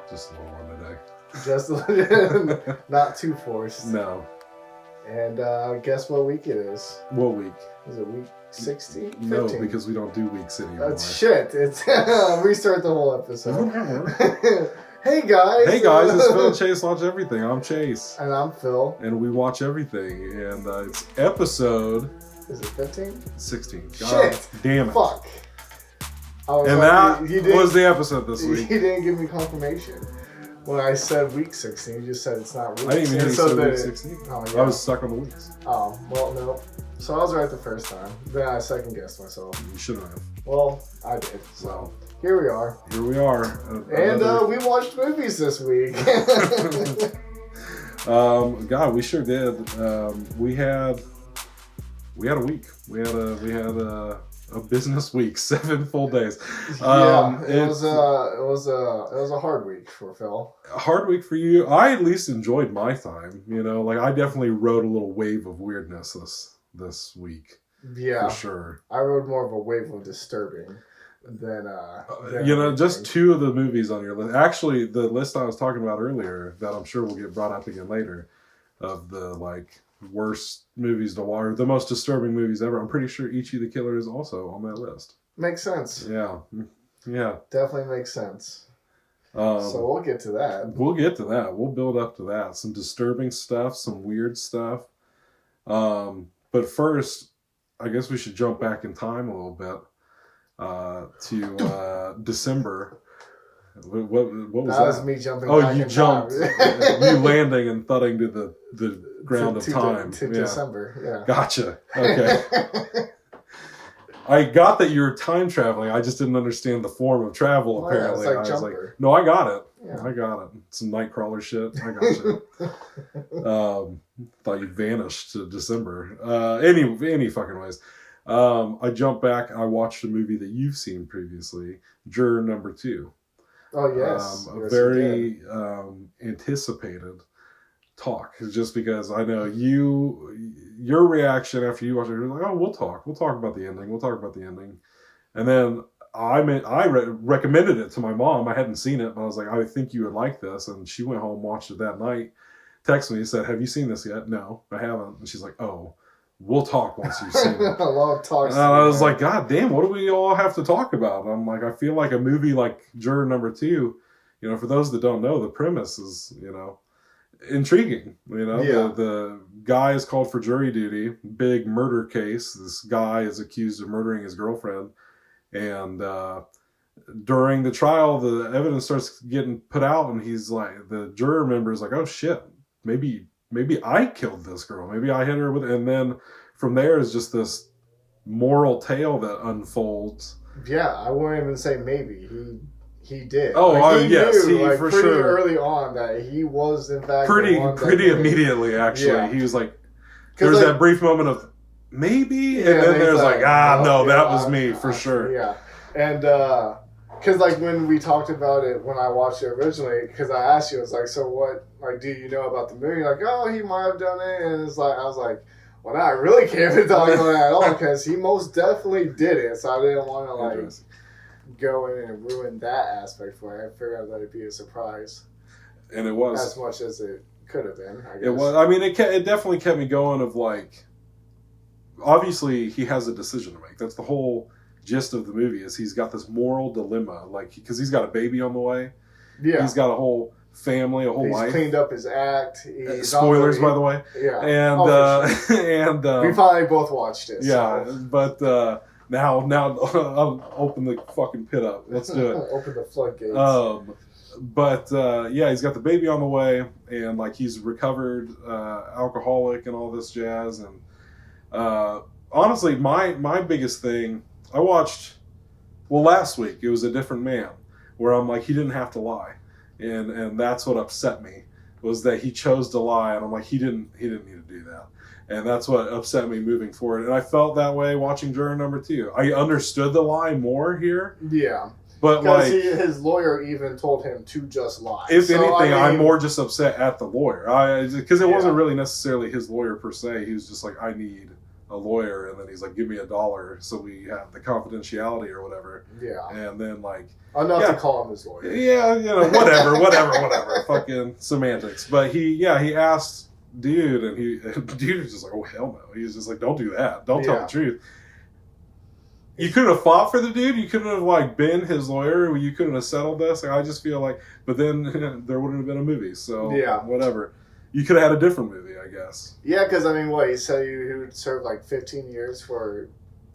Just a little one today. Just not too forced. No. And guess what week it is? What week? Is it week 16? 15? No, because we don't do weeks anymore. That's shit. It's restart the whole episode. Hey guys. Hey guys, it's Phil and Chase Watch Everything. I'm Chase. And I'm Phil. And we watch everything. And it's episode... Is it 15? 16. God Shit. Damn it. Fuck. And that was the episode this week. He didn't give me confirmation. When I said week 16, you just said it's not week 16. I didn't even hear you said week 16. Oh, yeah. I was stuck on the weeks. Oh, well, no. So I was right the first time. Then I second guessed myself. You shouldn't have. Well, I did. So here we are. Here we are. And we watched movies this week. God, we sure did. We had a week. We had a business week, 7 full days. It was a hard week for Phil. A hard week for you. I at least enjoyed my time. You know, like I definitely rode a little wave of weirdness this week. Yeah, for sure. I rode more of a wave of disturbing than just 2 of the movies on your list. Actually, the list I was talking about earlier that I'm sure will get brought up again later, of the like worst movies to watch, or the most disturbing movies ever. I'm pretty sure Ichi the Killer is also on that list. Makes sense. Yeah. Definitely makes sense. So we'll get to that. We'll get to that. We'll build up to that. Some disturbing stuff, some weird stuff. But first, I guess we should jump back in time a little bit to December. What was that? That was me jumping. Oh, you jumped. You landing and thudding to the ground of time. To December, yeah. Gotcha. Okay. I got that you were time traveling. I just didn't understand the form of travel, apparently. Yeah, it's like I was like, no, I got it. Yeah. I got it. Some Nightcrawler shit. I got you. Thought you vanished to December. Any fucking ways. I jumped back. I watched a movie that you've seen previously, Juror number 2. Oh, yes. A very anticipated talk, just because I know your reaction after you watched it, you're like, oh, we'll talk about the ending. And then I recommended it to my mom. I hadn't seen it, but I was like, I think you would like this. And she went home, watched it that night, texted me and said, have you seen this yet? No, I haven't. And she's like, oh, we'll talk once you've seen it. I love talks. And I was like, God damn, what do we all have to talk about? And I'm like, I feel like a movie like Juror number 2, for those that don't know, the premise is, intriguing. The guy is called for jury duty, big murder case. This guy is accused of murdering his girlfriend. And during the trial, the evidence starts getting put out, and he's like, the juror member is like, oh shit, maybe I killed this girl. Maybe I hit her with... And then from there is just this moral tale that unfolds. Yeah, I wouldn't even say maybe. He did. Oh, he yes, knew, he for pretty sure. early on that he was in fact pretty immediately, actually. Yeah. He was like, there was that brief moment of maybe, and then there's like, no, that was me for sure. Yeah, and because when we talked about it when I watched it originally, because I asked you, I was like, so what? Like, do you know about the movie? Like, oh, he might have done it, and it's like I was like, well, I really can't tell you that at all because he most definitely did it. So I didn't want to go in and ruin that aspect for it. I figured I'd let it be a surprise. And it was. As much as it could have been, I guess. It was. I mean, it definitely kept me going of like, obviously he has a decision to make. That's the whole gist of the movie is he's got this moral dilemma, like, because he's got a baby on the way. Yeah. He's got a whole family, a whole life. He's cleaned up his act. Spoilers, by the way. Yeah. And, and we finally both watched it. Yeah, so. But... Now, I'll open the fucking pit up. Let's do it. Open the floodgates. He's got the baby on the way, and like he's recovered alcoholic and all this jazz. And honestly, my biggest thing I watched, last week it was A Different Man, where I'm like, he didn't have to lie, and that's what upset me was that he chose to lie, and I'm like, he didn't need to do that. And that's what upset me moving forward. And I felt that way watching Juror number 2. I understood the lie more here. Yeah. But because his lawyer even told him to just lie. If anything, I'm more just upset at the lawyer. Because it wasn't really necessarily his lawyer per se. He was just like, I need a lawyer, and then he's like, give me $1 so we have the confidentiality or whatever. Yeah. And then like enough to call him his lawyer. Yeah, whatever. Fucking semantics. But he asked dude, and dude was just like, oh hell no. He was just like, don't do that. Don't tell the truth. You couldn't have fought for the dude. You couldn't have like been his lawyer. You couldn't have settled this. Like, I just feel like, but then there wouldn't have been a movie. So whatever. You could have had a different movie, I guess. Yeah, because I mean, what he said, he would serve like 15 years for.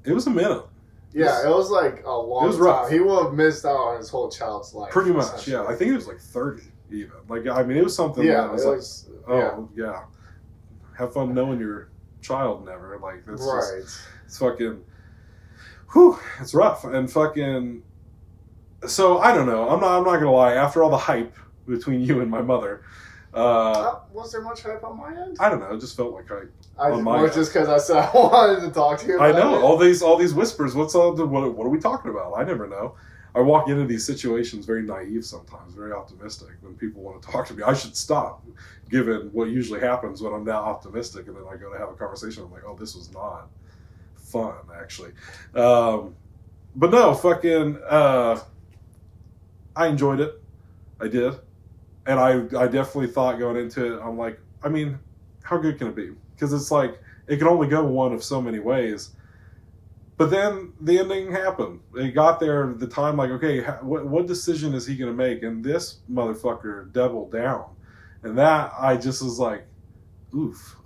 It was a minute. Yeah, it was like a long time. Rough. He would have missed out on his whole child's life. Pretty much, yeah. I think it was like 30 even. Like, I mean, it was something. Yeah, that was Have fun knowing your child never. Like, that's right. It's fucking. Whew, it's rough. And fucking. So I don't know. I'm not gonna lie. After all the hype between you and my mother. Was there much hype on my end? I don't know. It just felt like hype. Just because I said I wanted to talk to you about I know. it. All these whispers. What are we talking about? I never know. I walk into these situations very naive sometimes, very optimistic. When people want to talk to me, I should stop, given what usually happens when I'm that optimistic, and then I go to have a conversation. I'm like, oh, this was not fun, actually. But no, fucking. I enjoyed it. I did. And I definitely thought going into it, I'm like, I mean, how good can it be? Because it's like, it can only go one of so many ways. But then the ending happened. It got there at the time, like, okay, what decision is he going to make? And this motherfucker doubled down. And that, I just was like, oof.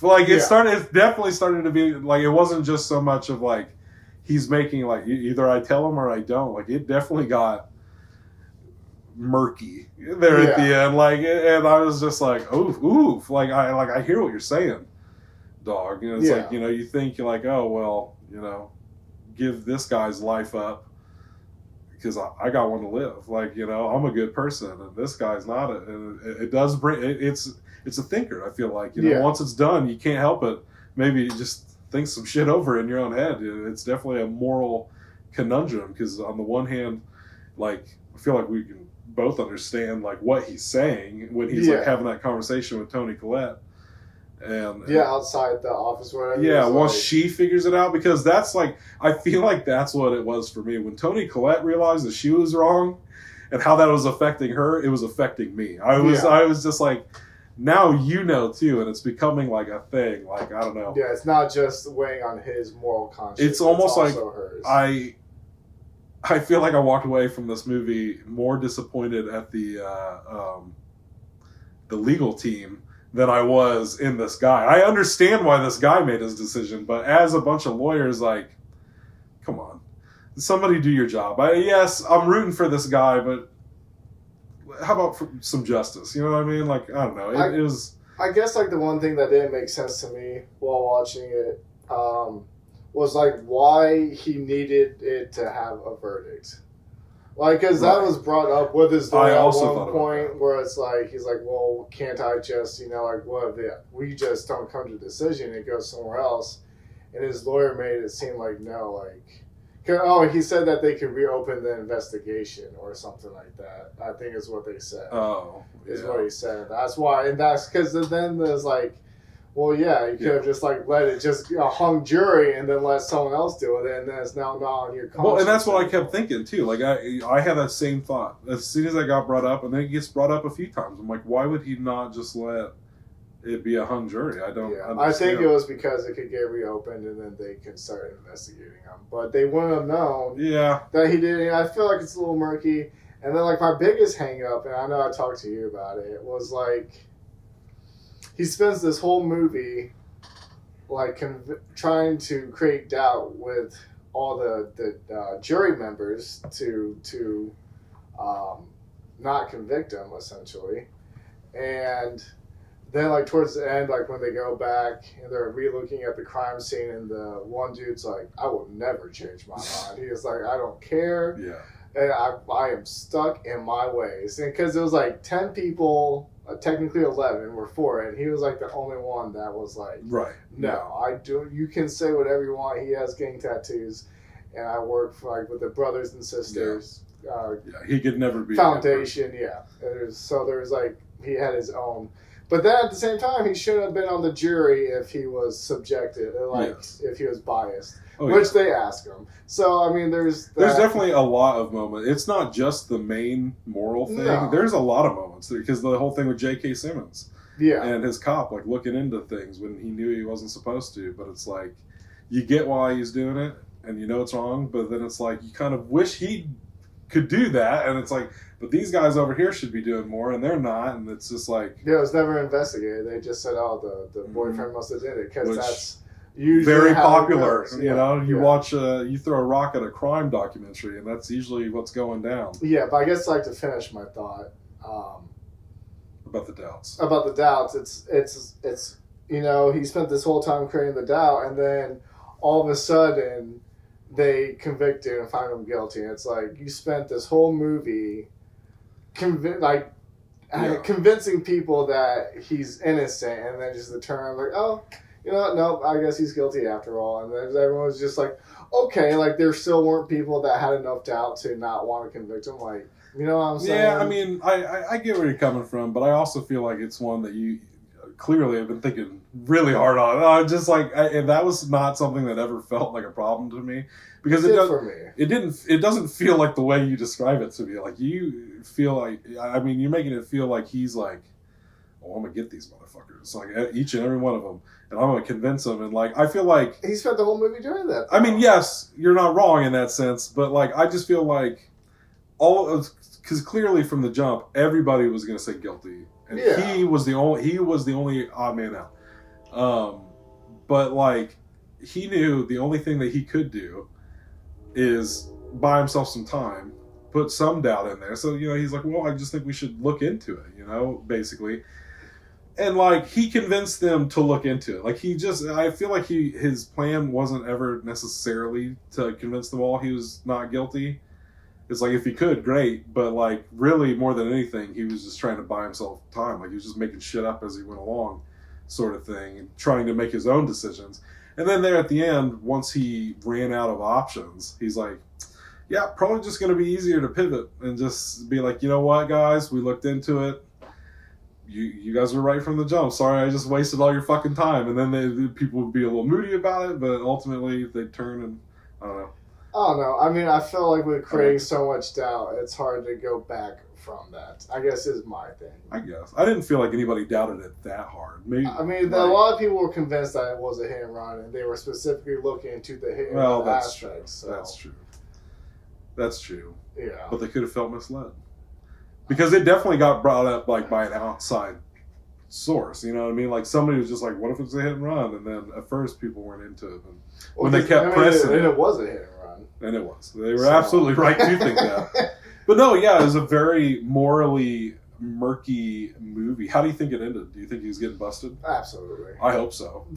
Like, it definitely started to be, like, it wasn't just so much of, like, he's making, like, either I tell him or I don't. Like, it definitely got murky there at the end, like, and I was just like, oof, like I hear what you're saying, dog. And it's like, you think you're like, oh well, give this guy's life up because I got one to live. Like, I'm a good person, and this guy's not. And it does bring it's a thinker. I feel like once it's done, you can't help it. Maybe you just think some shit over in your own head. It's definitely a moral conundrum because on the one hand, like, I feel like we can both understand like what he's saying when he's like having that conversation with Toni Collette, and outside the office, whatever. Once she figures it out, because that's like, I feel like that's what it was for me when Toni Collette realized that she was wrong, and how that was affecting her. It was affecting me. I was just like, now too, and it's becoming like a thing. Like, I don't know. Yeah, it's not just weighing on his moral conscience. It's almost like hers. I feel like I walked away from this movie more disappointed at the legal team than I was in this guy. I understand why this guy made his decision, but as a bunch of lawyers, like, come on, somebody do your job. Yes, I'm rooting for this guy, but how about for some justice? You know what I mean? Like, I don't know. It was. I guess like the one thing that didn't make sense to me while watching it. Was like why he needed it to have a verdict, like because that was brought up with his lawyer at one point where it's like he's like, well, can't I just like what if we just don't come to a decision, it goes somewhere else, and his lawyer made it seem like no, like he said that they could reopen the investigation or something like that. I think is what they said. Is what he said. That's why, and that's because then there's like. Well, yeah, you could have just like let it just hung jury and then let someone else do it, and then it's now not on your conscience. Well, and that's what I kept thinking too. Like I had that same thought as soon as I got brought up, and then it gets brought up a few times. I'm like, why would he not just let it be a hung jury? I don't. Understand. I think it was because it could get reopened and then they can start investigating him. But they wouldn't have known. That he did. I feel like it's a little murky. And then like my biggest hang up, and I know I talked to you about it, was like. He spends this whole movie, like, trying to create doubt with all the jury members to not convict him, essentially. And then, like, towards the end, like, when they go back and they're re-looking at the crime scene, and the one dude's like, I will never change my mind. He's like, I don't care. Yeah. And I am stuck in my ways. And because it was, like, 10 people... technically 11 were for it. He was like the only one that was like, no, I do. You can say whatever you want. He has gang tattoos, and I work for like with the brothers and sisters. He could never be foundation. So there was like he had his own, But then at the same time, he shouldn't have been on the jury if he was subjected, if he was biased, which they ask him. So, I mean, there's definitely a lot of moments. It's not just the main moral thing. No. There's a lot of moments there, because the whole thing with J.K. Simmons. Yeah. And his cop, like, looking into things when he knew he wasn't supposed to. But it's like, you get why he's doing it, and you know it's wrong, but then it's like, you kind of wish he could do that, and it's like, but these guys over here should be doing more, and they're not, and it's just like... Yeah, it was never investigated. They just said, oh, the boyfriend must have did it, because that's usually very popular. You know, you watch, you throw a rock at a crime documentary, and that's usually what's going down. Yeah, but I guess, like, to finish my thought... about the doubts. About the doubts, it's you know, he spent this whole time creating the doubt, and then all of a sudden they convict him and find him guilty. And it's like, you spent this whole movie convincing people that he's innocent, and then just the turn, like, oh, you know what, nope, I guess he's guilty after all. And then everyone was just like, okay, like, there still weren't people that had enough doubt to not want to convict him, like, you know what I'm saying? Yeah, I mean, I get where you're coming from, but I also feel like it's one that you clearly have been thinking really hard on. Just like, and that was not something that ever felt like a problem to me, because it doesn't feel like the way you describe it to me. Like, you feel like, I mean, you're making it feel like he's like, oh, I'm gonna get these motherfuckers, like each and every one of them, and I'm gonna convince them. And like, I feel like he spent the whole movie doing that, though. I mean, yes, you're not wrong in that sense, but like, I just feel like because clearly from the jump, everybody was gonna say guilty. And he was the only odd man out. But like, he knew the only thing that he could do is buy himself some time, put some doubt in there. So, you know, he's like, well, I just think we should look into it, you know, basically. And like, he convinced them to look into it. Like, I feel like his plan wasn't ever necessarily to convince them all he was not guilty. It's like, if he could, great, but like, really, more than anything, he was just trying to buy himself time. Like, he was just making shit up as he went along, sort of thing, and trying to make his own decisions. And then there at the end, once he ran out of options, he's like, yeah, probably just going to be easier to pivot and just be like, you know what, guys, we looked into it. You guys were right from the jump. Sorry, I just wasted all your fucking time. And then people would be a little moody about it, but ultimately they'd turn and, I don't know. I don't know. I mean, I feel like with creating so much doubt, it's hard to go back from that. I guess is my thing. I guess. I didn't feel like anybody doubted it that hard. Maybe, I mean, a lot of people were convinced that it was a hit and run, and they were specifically looking into the hit and run aspects. So. That's true. That's true. Yeah. But they could have felt misled. Because it definitely got brought up like by an outside source, you know what I mean? Like, somebody was just like, what if it's a hit and run? And then at first people weren't into it. And when they kept pressing it was a hit and run. And it was. They were absolutely right to think that. But no, yeah, it was a very morally murky movie. How do you think it ended? Do you think he was getting busted? Absolutely. I hope so. I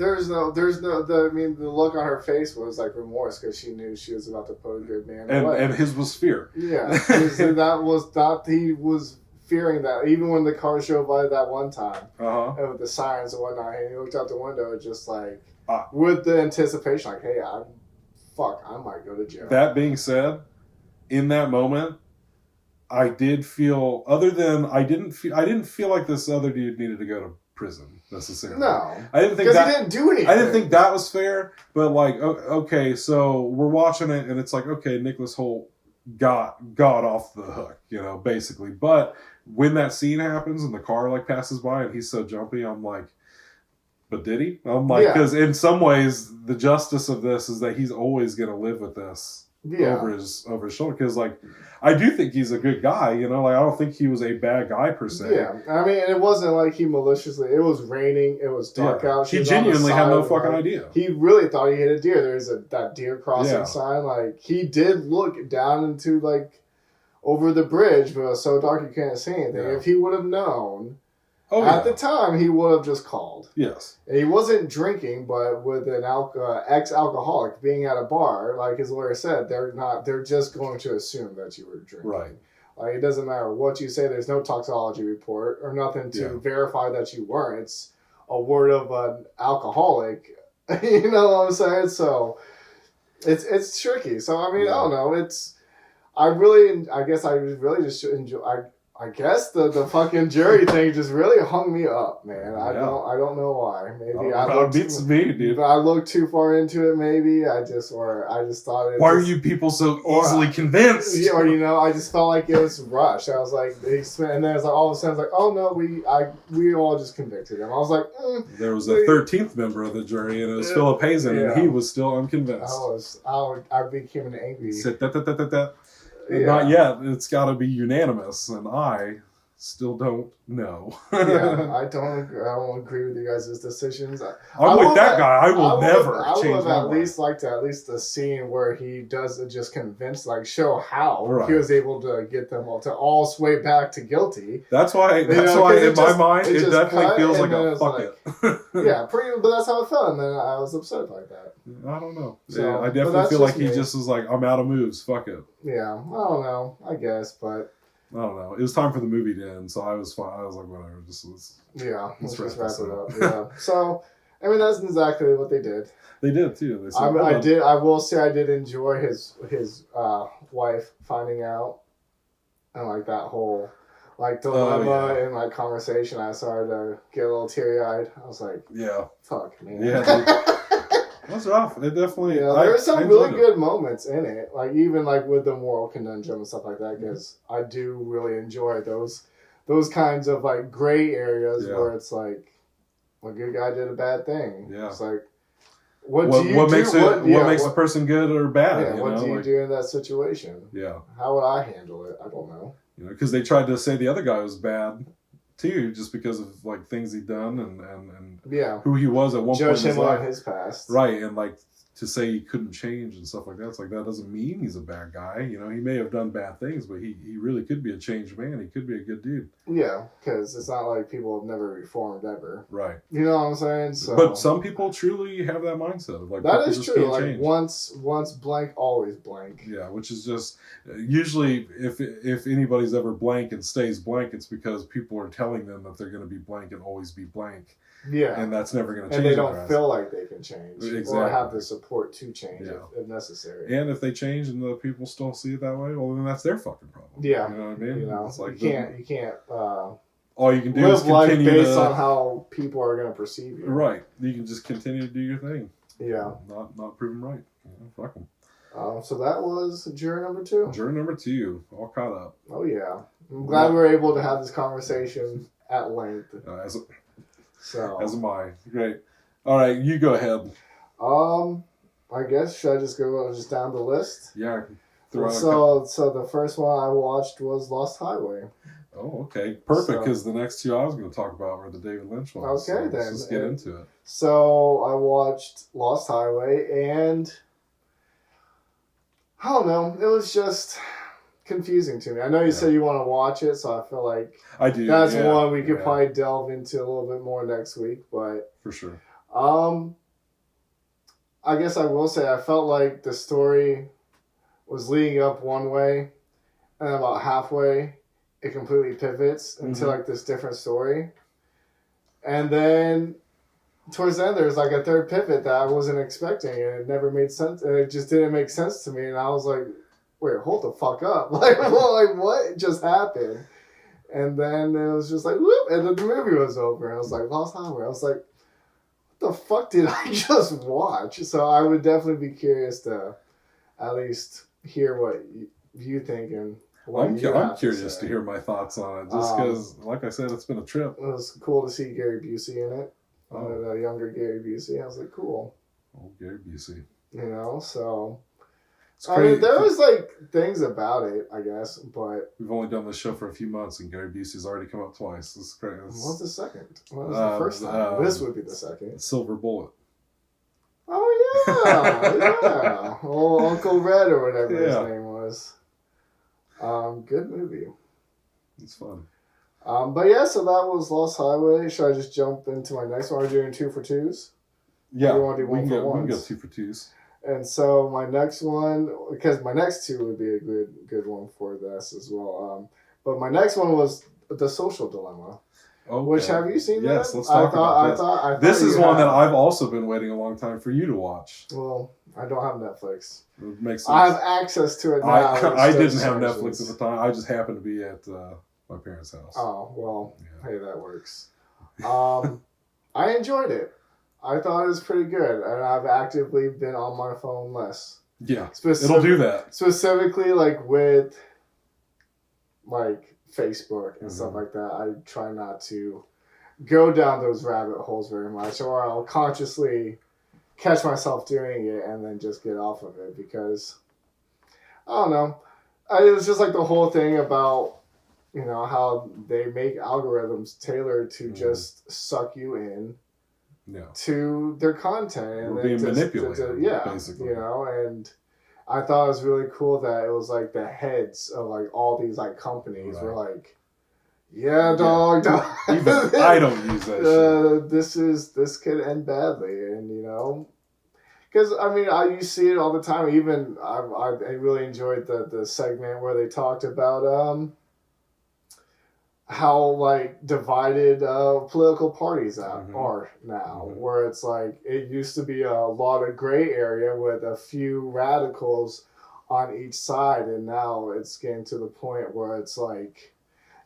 mean, the look on her face was like remorse, because she knew she was about to put a good man away. And his was fear. Yeah. He was fearing that, even when the car drove by that one time, and with the sirens and whatnot, and he looked out the window just like, with the anticipation, like, hey, I might go to jail. That being said, in that moment, I did feel, I didn't feel like this other dude needed to go to prison necessarily. No, I didn't think because he didn't do anything. I didn't think that was fair. But like, okay, so we're watching it, and it's like, okay, Nicholas Hoult got off the hook, you know, basically. But when that scene happens and the car like passes by and he's so jumpy, I'm like, but did he? I'm like, because in some ways, the justice of this is that he's always going to live with this over his shoulder. Because, like, I do think he's a good guy, you know? Like, I don't think he was a bad guy, per se. Yeah. I mean, it wasn't like he maliciously... It was raining. It was dark out. He genuinely had no fucking idea. He really thought he hit a deer. There's that deer crossing sign. Like, he did look down into, like, over the bridge, but it was so dark you can't see anything. Yeah. If he would have known... At the time, he would have just called. Yes. And he wasn't drinking, but with an ex-alcoholic being at a bar, like his lawyer said, they're just going to assume that you were drinking. Right. Like, it doesn't matter what you say. There's no toxicology report or nothing to verify that you weren't. It's a word of an alcoholic. You know what I'm saying? So it's tricky. So, I mean, I don't know. I guess I really just enjoy... I guess the fucking jury thing just really hung me up, man. I don't know why. Maybe I looked too far into it. Maybe I just thought it. Why are you people so easily convinced? Or I just felt like it was rushed. I was like, and then it's like all of a sudden, it's like, oh no, we all just convicted him. I was like, there was a 13th member of the jury, and it was Philip Hazen, and he was still unconvinced. I became an angry. Not yet. It's got to be unanimous, and I still don't know. I don't agree with you guys' decisions. I'm like that guy. I will never change my mind. I would at least the scene where he does it just convince, like show how he was able to get them all to all sway back to guilty. That's why in my mind it definitely feels like a fuck it. But that's how it felt, and then I was upset by that. I don't know. So, I definitely feel like he just was like, I'm out of moves. Fuck it. Yeah, I don't know. I guess, but. I don't know. It was time for the movie to end, so I was fine. I was like, whatever. Let's just wrap it up. Yeah. So, I mean, that's exactly what they did. They did too. They said, I will say I did enjoy his wife finding out, and like that whole dilemma in my conversation. I started to get a little teary eyed. I was like, fuck, man. Yeah. That's rough. It definitely. Yeah, there were some really good moments in it, like even with the moral conundrum and stuff like that. Because I do really enjoy those kinds of gray areas where it's like a good guy did a bad thing. Yeah, it's like what makes a person good or bad? Yeah, what do you do in that situation? Yeah, how would I handle it? I don't know. Because they tried to say the other guy was bad too, just because of things he'd done and who he was at one point in his life. On his past, right? And to say he couldn't change and stuff like that, it's like that doesn't mean he's a bad guy. He may have done bad things, but he really could be a changed man. He could be a good dude. Yeah, because it's not like people have never reformed ever. Right. You know what I'm saying? So, but some people truly have that mindset of that is true. Once blank, always blank. Yeah, which is just usually if anybody's ever blank and stays blank, it's because people are telling them that they're going to be blank and always be blank. Yeah, and that's never going to change. And they don't feel like they can change, exactly, or have the support to change if necessary. And if they change and the people still see it that way, well, then that's their fucking problem. Yeah, you know what I mean. It's like you can't. All you can do is continue based on how people are going to perceive you. Right, you can just continue to do your thing. Yeah, not prove them right. Fuck them. So that was juror number 2. Juror number 2, all caught up. Oh yeah, I'm glad we were able to have this conversation at length. As am I. Great. All right, you go ahead. I guess should I just go down the list? Yeah. So the first one I watched was Lost Highway. Oh, okay, perfect. Because the next 2 I was going to talk about were the David Lynch ones. Okay, so then let's just get into it. So I watched Lost Highway, and I don't know. It was just confusing to me. I know you said you want to watch it, so I feel like I do. That's one we could probably delve into a little bit more next week, but for sure. I guess I will say I felt like the story was leading up one way, and about halfway it completely pivots into this different story, and then towards the end there's a third pivot that I wasn't expecting, and it never made sense, and it just didn't make sense to me, and I was like, wait, hold the fuck up. What just happened? And then it was just whoop, and then the movie was over. And I was like, Lost Highway. I was like, what the fuck did I just watch? So I would definitely be curious to at least hear what you think and what I'm curious to hear my thoughts on it. Just because, like I said, it's been a trip. It was cool to see Gary Busey in it. A younger Gary Busey. I was like, cool. Oh, Gary Busey. So... I mean, there was things about it, I guess, but we've only done this show for a few months, and Gary Busey's already come up twice. This is crazy. What's the second? What was the first time? This would be the second. Silver Bullet. Oh yeah, old Uncle Red or whatever his name was. Good movie. It's fun. But yeah, so that was Lost Highway. Should I just jump into my next one? Are we doing 2 for 2s? Yeah, we can go 2 for 2s. And so my next one, because my next 2 would be a good one for this as well. But my next one was The Social Dilemma. Okay. Which, have you seen that? Yes, let's talk about this. This is one that I've also been waiting a long time for you to watch. Well, I don't have Netflix. It makes sense. I have access to it now. I didn't have Netflix at the time. I just happened to be at my parents' house. Oh, well, hey, that works. I enjoyed it. I thought it was pretty good, and I've actively been on my phone less. Yeah, it'll do that. Specifically, like with like Facebook and stuff like that. I try not to go down those rabbit holes very much, or I'll consciously catch myself doing it and then just get off of it because I don't know. It was just like the whole thing about, you know, how they make algorithms tailored to just suck you in to their content. And we're being manipulated, basically. You know, and I thought it was really cool that it was like the heads of like all these like companies were like, yeah, dog. Even I don't use that shit. This could end badly, and you know, because I mean, you see it all the time. Even I really enjoyed the segment where they talked about how like divided political parties are now, where it's like it used to be a lot of gray area with a few radicals on each side, and now it's getting to the point where it's like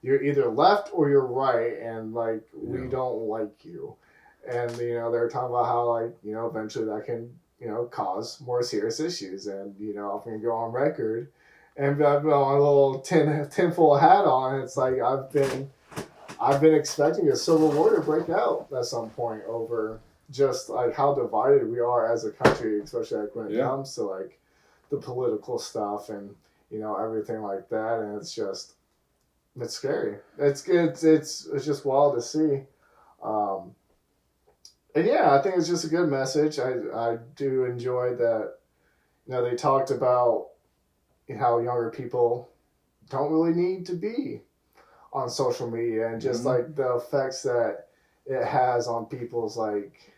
you're either left or you're right, and like we don't like you. And you know, they're talking about how like, you know, eventually that can, you know, cause more serious issues. And you know, I'm gonna go on record and I've got my little tinfoil hat on. It's like I've been expecting a civil war to break out at some point over just like how divided we are as a country, especially like when it comes to like the political stuff and, you know, everything like that. And it's just, it's scary. It's just wild to see. And yeah, I think it's just a good message. I do enjoy that, you know, they talked about how younger people don't really need to be on social media and just like the effects that it has on people's like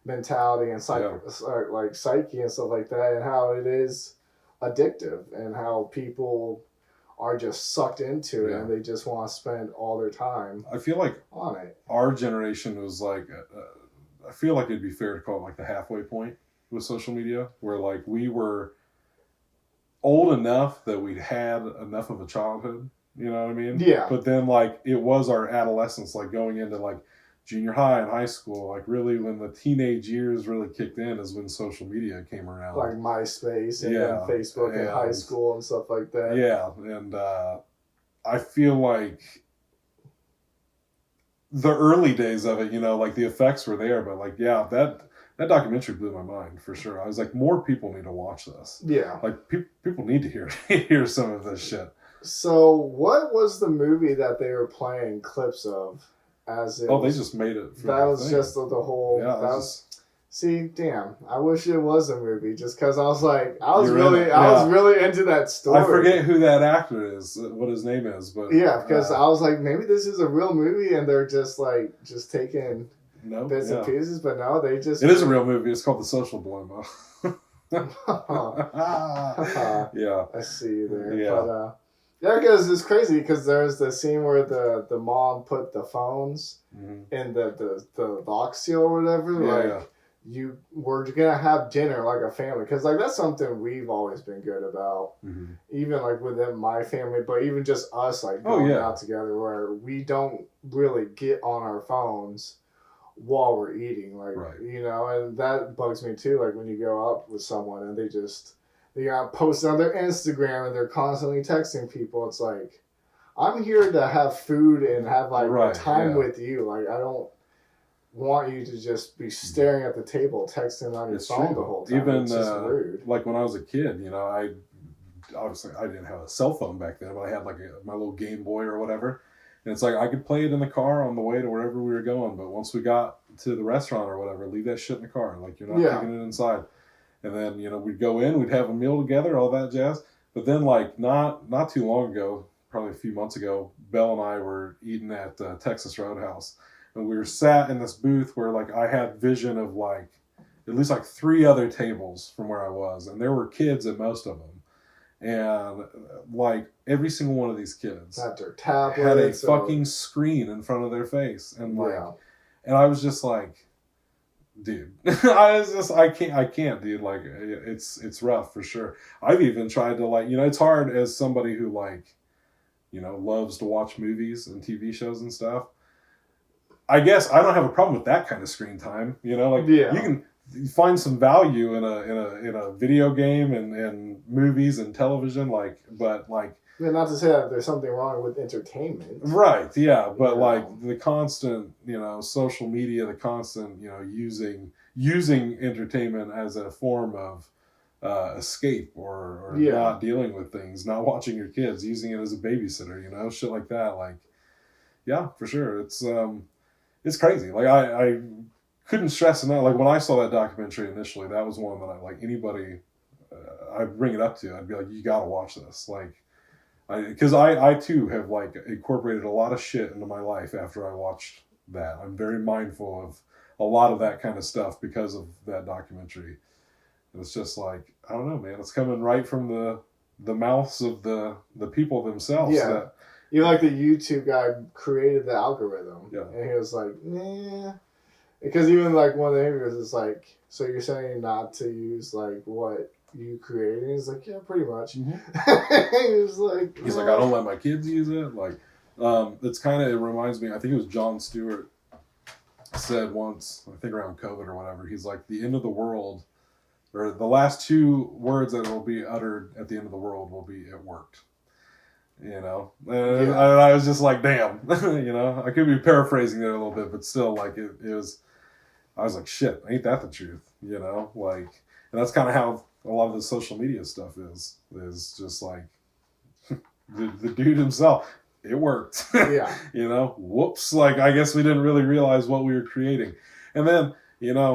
mentality and like psyche and stuff like that, and how it is addictive and how people are just sucked into it and they just want to spend all their time. I feel like on it. Our generation was like, I feel like it'd be fair to call it like the halfway point with social media, where like we were old enough that we'd had enough of a childhood, you know what I mean? Yeah. But then like it was our adolescence, like going into like junior high and high school, like really when the teenage years really kicked in is when social media came around. Like MySpace and then Facebook in high school and stuff like that. Yeah, and I feel like the early days of it, you know, like the effects were there, but like, that documentary blew my mind for sure. I was like, more people need to watch this. Yeah. Like people need to hear some of this shit. So what was the movie that they were playing clips of? They just made it. That was just the whole. Yeah, see, damn! I wish it was a movie, just because I was really into that story. I forget who that actor is, what his name is, but because I was like, maybe this is a real movie, and they're just taking bits and pieces, but no, they just. It is a real movie. It's called The Social Dilemma. Yeah, I see you there. Yeah. But, yeah, because it's crazy because there's the scene where the mom put the phones in the lock seal or whatever. We're going to have dinner like a family. Because like that's something we've always been good about. Even like within my family, but even just us like going out together where we don't really get on our phones while we're eating. Like, you know, and that bugs me too. Like when you go out with someone and they got posted on their Instagram and they're constantly texting people. It's like, I'm here to have food and have like time with you. Like, I don't want you to just be staring at the table texting on your phone the whole time. Even it's just rude. Like when I was a kid, you know, I didn't have a cell phone back then, but I had like my little Game Boy or whatever. And it's like I could play it in the car on the way to wherever we were going. But once we got to the restaurant or whatever, leave that shit in the car. Like you're not taking it inside. And then, you know, we'd go in, we'd have a meal together, all that jazz. But then, like, not too long ago, probably a few months ago, Belle and I were eating at Texas Roadhouse. And we were sat in this booth where, like, I had vision of, like, at least, like, 3 other tables from where I was. And there were kids at most of them. And, like, every single one of these kids had their tablets, had a fucking screen in front of their face. And, like, and I was just like, dude, I can't, dude. Like, it's rough for sure. I've even tried to, like, you know, it's hard as somebody who, like, loves to watch movies and TV shows and stuff. I guess I don't have a problem with that kind of screen time. You can find some value in a video game and movies and television, but not to say that there's something wrong with entertainment. Right, yeah, but the constant, social media, the constant, using entertainment as a form of escape or not dealing with things, not watching your kids, using it as a babysitter, shit like that. Yeah, for sure. It's crazy. I couldn't stress enough. When I saw that documentary initially, that was one that anybody, I'd bring it up to. I'd be like, you gotta watch this. Because I too have incorporated a lot of shit into my life after I watched that. I'm very mindful of a lot of that kind of stuff because of that documentary. And it's just I don't know, man. It's coming right from the mouths of the people themselves. Yeah. The YouTube guy created the algorithm. Yeah. And he was like, nah. Because even one of the interviews is so you're saying not to use what you created? And he's like, yeah, pretty much. Mm-hmm. He's like, I don't let my kids use it. It's it reminds me, I think it was Jon Stewart said once, I think around COVID or whatever, he's like, the end of the world, or the last two words that will be uttered at the end of the world will be, it worked. And I was just like, damn, I could be paraphrasing it a little bit, but still it was, I was like, shit, ain't that the truth? And that's kind of how a lot of the social media stuff is just the dude himself. It worked. Yeah. Whoops. I guess we didn't really realize what we were creating. And then,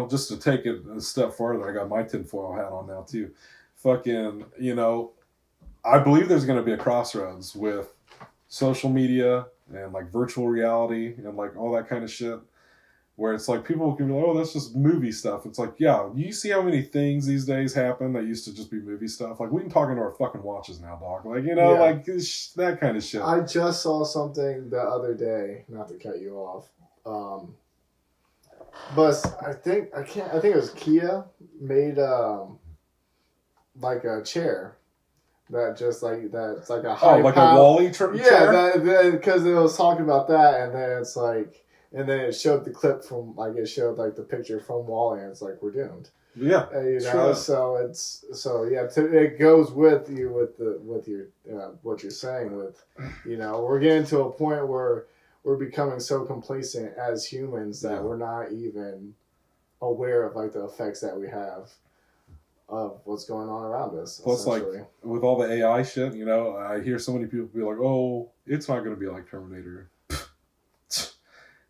just to take it a step further, I got my tinfoil hat on now too. Fucking, I believe there's going to be a crossroads with social media and virtual reality and all that kind of shit. Where it's people can be like, oh, that's just movie stuff. It's yeah, you see how many things these days happen that used to just be movie stuff? We can talk into our fucking watches now, dog. That kind of shit. I just saw something the other day, not to cut you off. But I think it was Kia made a chair that just that's a high a Wall-E chair? Yeah, because it was talking about that, and then it's and then it showed the clip from it showed the picture from Wall-E, and it's we're doomed. Yeah, true. So it goes with you with your what you're saying with we're getting to a point where we're becoming so complacent as humans that we're not even aware of the effects that we have of what's going on around us. Plus, with all the AI shit, I hear so many people be like, "Oh, it's not going to be like Terminator."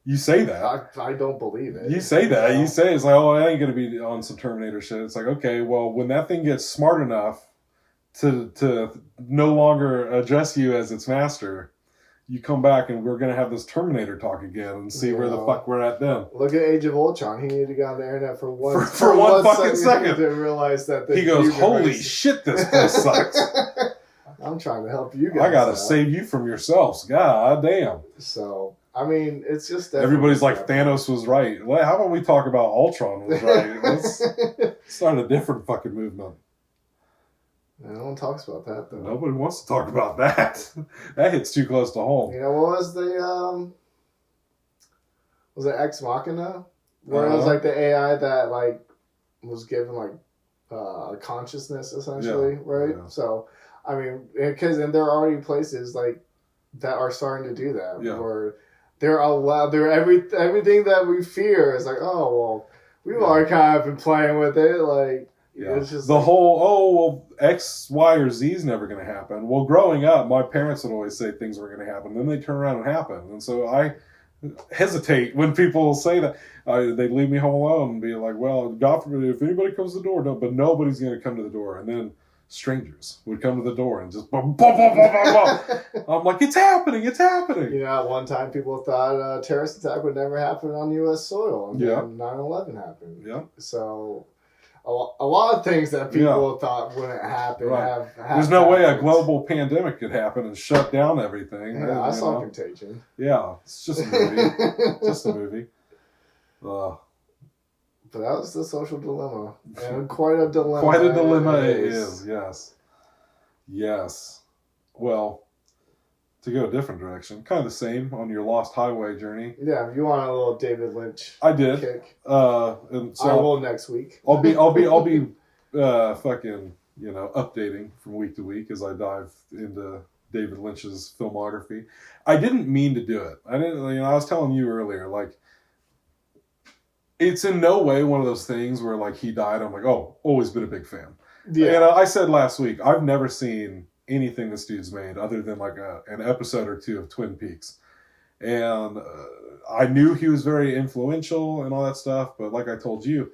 You say that. I don't believe it. You say that. You say it's oh, I ain't going to be on some Terminator shit. It's okay, well, when that thing gets smart enough to no longer address you as its master, you come back and we're going to have this Terminator talk again and see where the fuck we're at then. Look at Age of Ultron. He needed to go on the internet for one fucking second to realize that he goes, holy shit, this place sucks. I'm trying to help you guys. I got to save you from yourselves. God damn. So... it's just... Everybody's like, Thanos was right. Well, how about we talk about Ultron was right? Let's start a different fucking movement. No one talks about that, though. Nobody wants to talk about that. That hits too close to home. What was the... Was it Ex Machina? Where it was the AI that was given a consciousness, essentially, right? Yeah. So, because there are already places that are starting to do that, where... They're everything that we fear is oh, well, we've already kind of been playing with it. It's just the whole, X, Y, or Z is never going to happen. Well, growing up, my parents would always say things were going to happen. Then they turn around and happen. And so I hesitate when people say that. They leave me home alone and be like, well, God forbid, if anybody comes to the door, but nobody's going to come to the door. And then strangers would come to the door and just boom, boom, boom, boom, boom, boom. I'm like, it's happening. At one time people thought a terrorist attack would never happen on U.S. soil, and then 9/11 happened. Yeah. So a lot of things that people thought wouldn't happen have There's no way a global pandemic could happen and shut down everything. Yeah, I saw Contagion. Yeah, it's just a movie. Just a movie. But that was the social dilemma. And quite a dilemma. Quite a dilemma it is, yes. Yes. Well, to go a different direction. Kind of the same on your Lost Highway journey. Yeah, if you want a little David Lynch I did. kick. And so I will next week. I'll be fucking, updating from week to week as I dive into David Lynch's filmography. I didn't mean to do it. I was telling you earlier, like, it's in no way one of those things where, like, he died, I'm like, oh, always been a big fan. Yeah. I said last week, I've never seen anything this dude's made other than, like, an episode or two of Twin Peaks. And I knew he was very influential and all that stuff, but like I told you,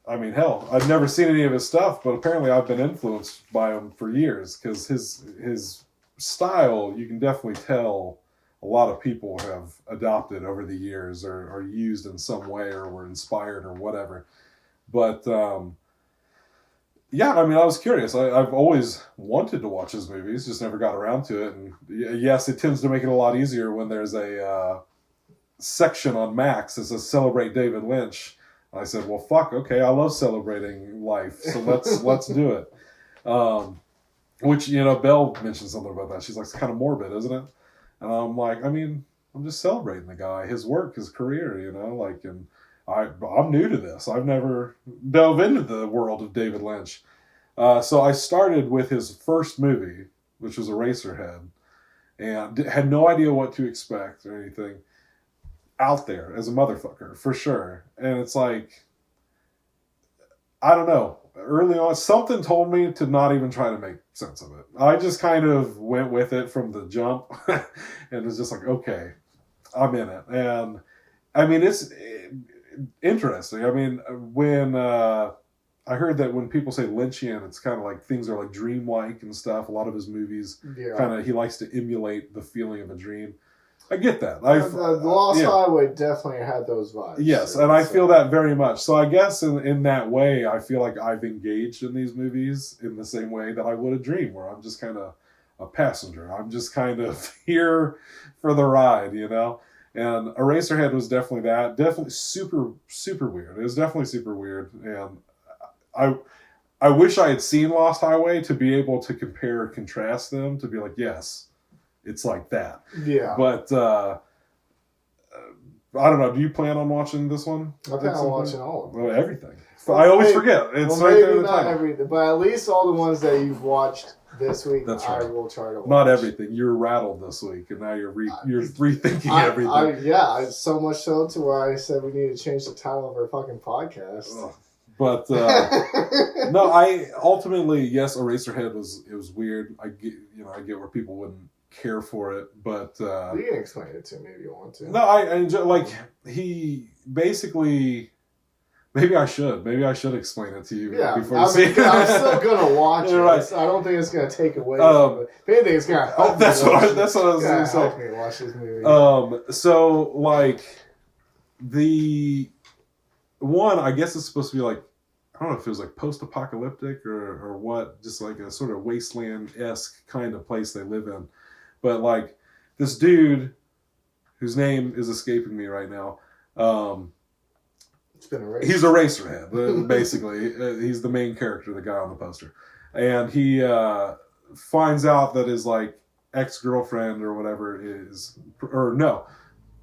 I mean, hell, I've never seen any of his stuff, but apparently I've been influenced by him for years, because his style, you can definitely tell a lot of people have adopted over the years, or used in some way, or were inspired or whatever. But yeah, I mean, I was curious. I've always wanted to watch his movies, just never got around to it. And yes, it tends to make it a lot easier when there's a section on Max that says "Celebrate David Lynch." I said, well, fuck, okay, I love celebrating life, so let's do it. Which, Belle mentioned something about that. She's like, it's kind of morbid, isn't it? And I'm like, I mean, I'm just celebrating the guy, his work, his career, and I'm new to this. I've never dove into the world of David Lynch. So I started with his first movie, which was Eraserhead, and had no idea what to expect or anything. Out there as a motherfucker, for sure. And it's like, I don't know. Early on, something told me to not even try to make sense of it. I just kind of went with it from the jump, and it was just like, okay, I'm in it. And I mean, it's interesting. I mean, when I heard that when people say Lynchian, it's kind of like things are like dreamlike and stuff. A lot of his movies, he likes to emulate the feeling of a dream. I get that. The Lost Highway definitely had those vibes. Yes, and I feel that very much. So I guess in that way, I feel like I've engaged in these movies in the same way that I would a dream, where I'm just kind of a passenger. I'm just kind of here for the ride, And Eraserhead was definitely that. Definitely super, super weird. It was definitely super weird. And I wish I had seen Lost Highway to be able to compare and contrast them, to be like, yes, it's like that. Yeah. But I don't know. Do you plan on watching this one? I plan on watching all of them. Well, everything. I always forget. It's right there in the title. Everything, but at least all the ones that you've watched this week, That's right. I will try to watch. Not everything. You're rattled this week, and now you're rethinking everything. So much so to where I said we need to change the title of our fucking podcast. Ugh. But no, I ultimately, yes, Eraserhead was weird. I get where people wouldn't care for it, but you can explain it to me if you want to. No, I enjoy, like, he basically, maybe I should explain it to you before you see it. I'm still gonna watch it. Right. So I don't think it's gonna take away from it. If anything, it's gonna help that's what I was gonna say. Help me watch this movie. So like the one, I guess it's supposed to be like, I don't know if it was like post-apocalyptic or what, just like a sort of wasteland-esque kind of place they live in. But like this dude, whose name is escaping me right now, it's been erased. He's Eraserhead, basically. He's the main character, the guy on the poster. And he finds out that his like ex-girlfriend or whatever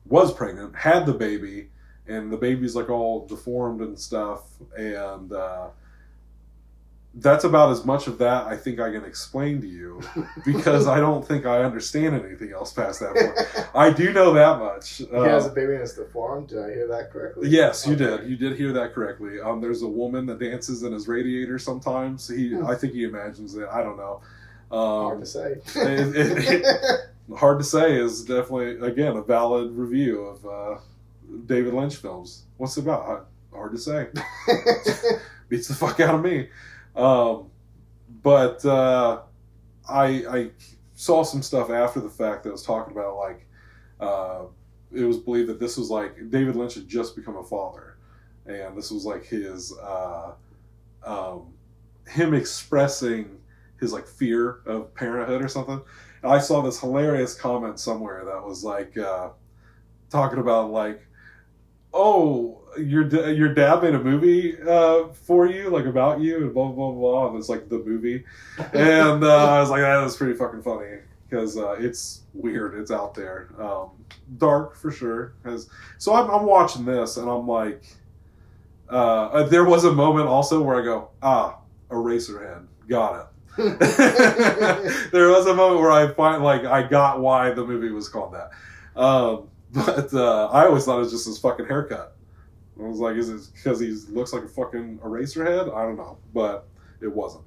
was pregnant, had the baby, and the baby's like all deformed and stuff, and that's about as much of that I think I can explain to you, because I don't think I understand anything else past that point. I do know that much. He has a baby and it's deformed. Did I hear that correctly? Yes, you did. You did hear that correctly. There's a woman that dances in his radiator sometimes. I think he imagines it. I don't know. Hard to say. Hard to say is definitely, again, a valid review of David Lynch films. What's it about? Hard to say. Beats the fuck out of me. But I saw some stuff after the fact that was talking about like it was believed that this was like David Lynch had just become a father, and this was like his him expressing his like fear of parenthood or something. And I saw this hilarious comment somewhere that was like talking about like, oh, your dad made a movie for you, like about you, and blah blah blah blah. And it's like the movie, and I was like, that was pretty fucking funny. because it's weird. It's out there. Dark for sure. So I'm watching this and I'm like, there was a moment also where I go, Eraserhead, got it. There was a moment where I got why the movie was called that. But I always thought it was just his fucking haircut. I was like, is it because he looks like a fucking Eraserhead? I don't know, but it wasn't.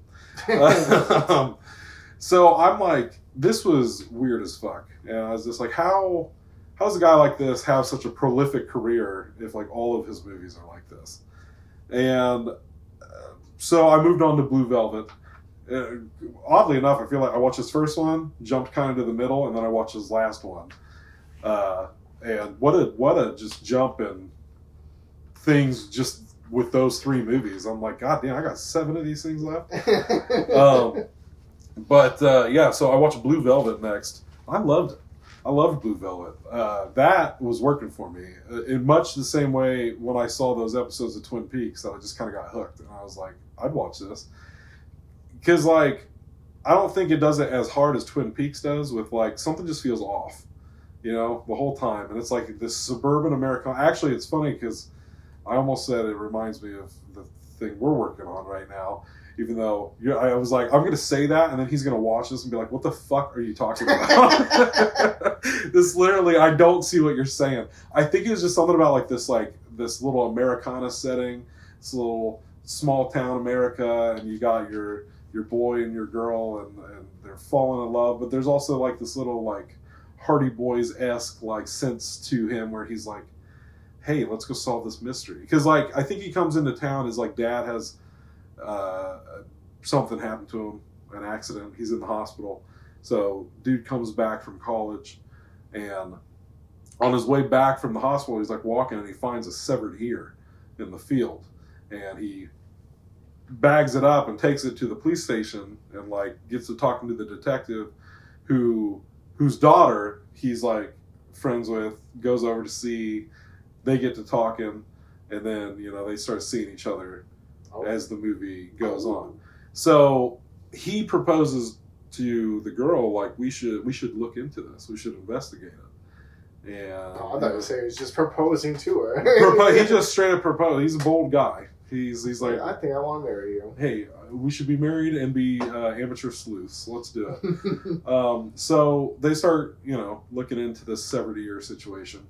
So I'm like, this was weird as fuck, and I was just like, how does a guy like this have such a prolific career if like all of his movies are like this? And so I moved on to Blue Velvet. Oddly enough, I feel like I watched his first one, jumped kind of to the middle, and then I watched his last one. And what a just jump in things just with those 3 movies. I'm like, God damn, I got 7 of these things left. Yeah, so I watched Blue Velvet next. I loved it. I loved Blue Velvet. That was working for me in much the same way when I saw those episodes of Twin Peaks that I just kind of got hooked, and I was like, I'd watch this. Because, like, I don't think it does it as hard as Twin Peaks does with, like, something just feels off, you know, the whole time. And it's like this suburban America. Actually, it's funny because I almost said it reminds me of the thing we're working on right now, even though I was like, I'm going to say that, and then he's going to watch this and be like, what the fuck are you talking about? This literally, I don't see what you're saying. I think it's just something about, like, this little Americana setting, this little small town America, and you got your boy and your girl, and they're falling in love, but there's also like this little like Hardy Boys-esque like sense to him where he's like, hey, let's go solve this mystery. Because like I think he comes into town, his like dad has something happened to him, an accident, he's in the hospital, so dude comes back from college, and on his way back from the hospital he's like walking and he finds a severed ear in the field, and he bags it up and takes it to the police station and like gets to talking to the detective whose daughter he's like friends with, goes over to see, they get to talking, and then, you know, they start seeing each other as the movie goes on. So he proposes to the girl like, we should look into this, we should investigate it. And I thought you were saying he's just proposing to her. He just straight up proposed. He's a bold guy. He's like, I think I want to marry you. Hey, we should be married and be amateur sleuths. Let's do it. So they start, you know, looking into this severed ear situation,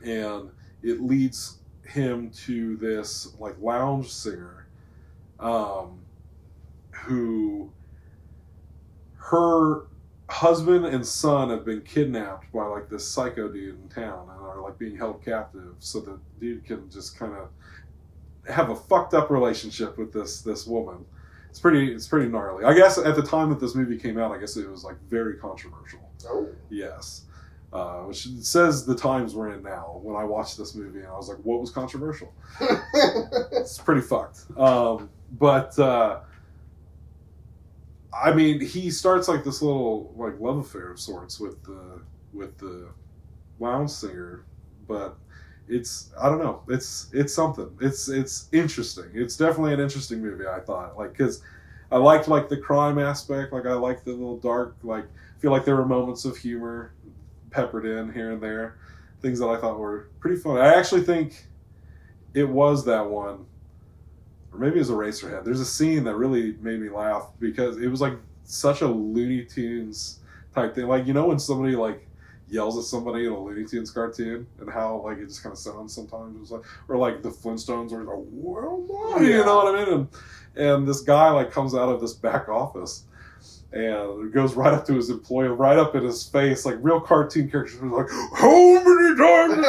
and it leads him to this like lounge singer, who her husband and son have been kidnapped by like this psycho dude in town and are like being held captive, so the dude can just kind of have a fucked up relationship with this woman. It's pretty gnarly. I guess at the time that this movie came out, I guess it was like very controversial. Oh. Yes. Which says the times we're in now. When I watched this movie, and I was like, what was controversial? It's pretty fucked. I mean, he starts like this little like love affair of sorts with the lounge singer, but I don't know. It's something. It's interesting. It's definitely an interesting movie, I thought. Like, because I liked like the crime aspect. Like, I liked the little dark. Like, I feel like there were moments of humor peppered in here and there, things that I thought were pretty fun. I actually think it was that one, or maybe it was Eraserhead. There's a scene that really made me laugh because it was like such a Looney Tunes type thing. Like, you know when somebody like yells at somebody in a Looney Tunes cartoon, and how like it just kind of sounds sometimes. It was like, or like the Flintstones, or like, well, you know what I mean? And this guy like comes out of this back office and goes right up to his employee, right up in his face, like real cartoon characters. Like, how many times?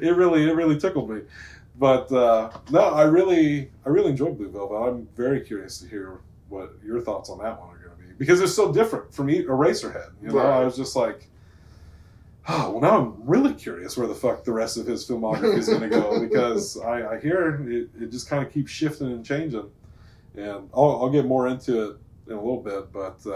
It really tickled me. But no, I really enjoyed Blue Velvet. I'm very curious to hear what your thoughts on that one are going to be, because it's so different from Eraserhead. You know, right. I was just like, oh, well, now I'm really curious where the fuck the rest of his filmography is going to go, because I hear it just kind of keeps shifting and changing. And I'll get more into it in a little bit, but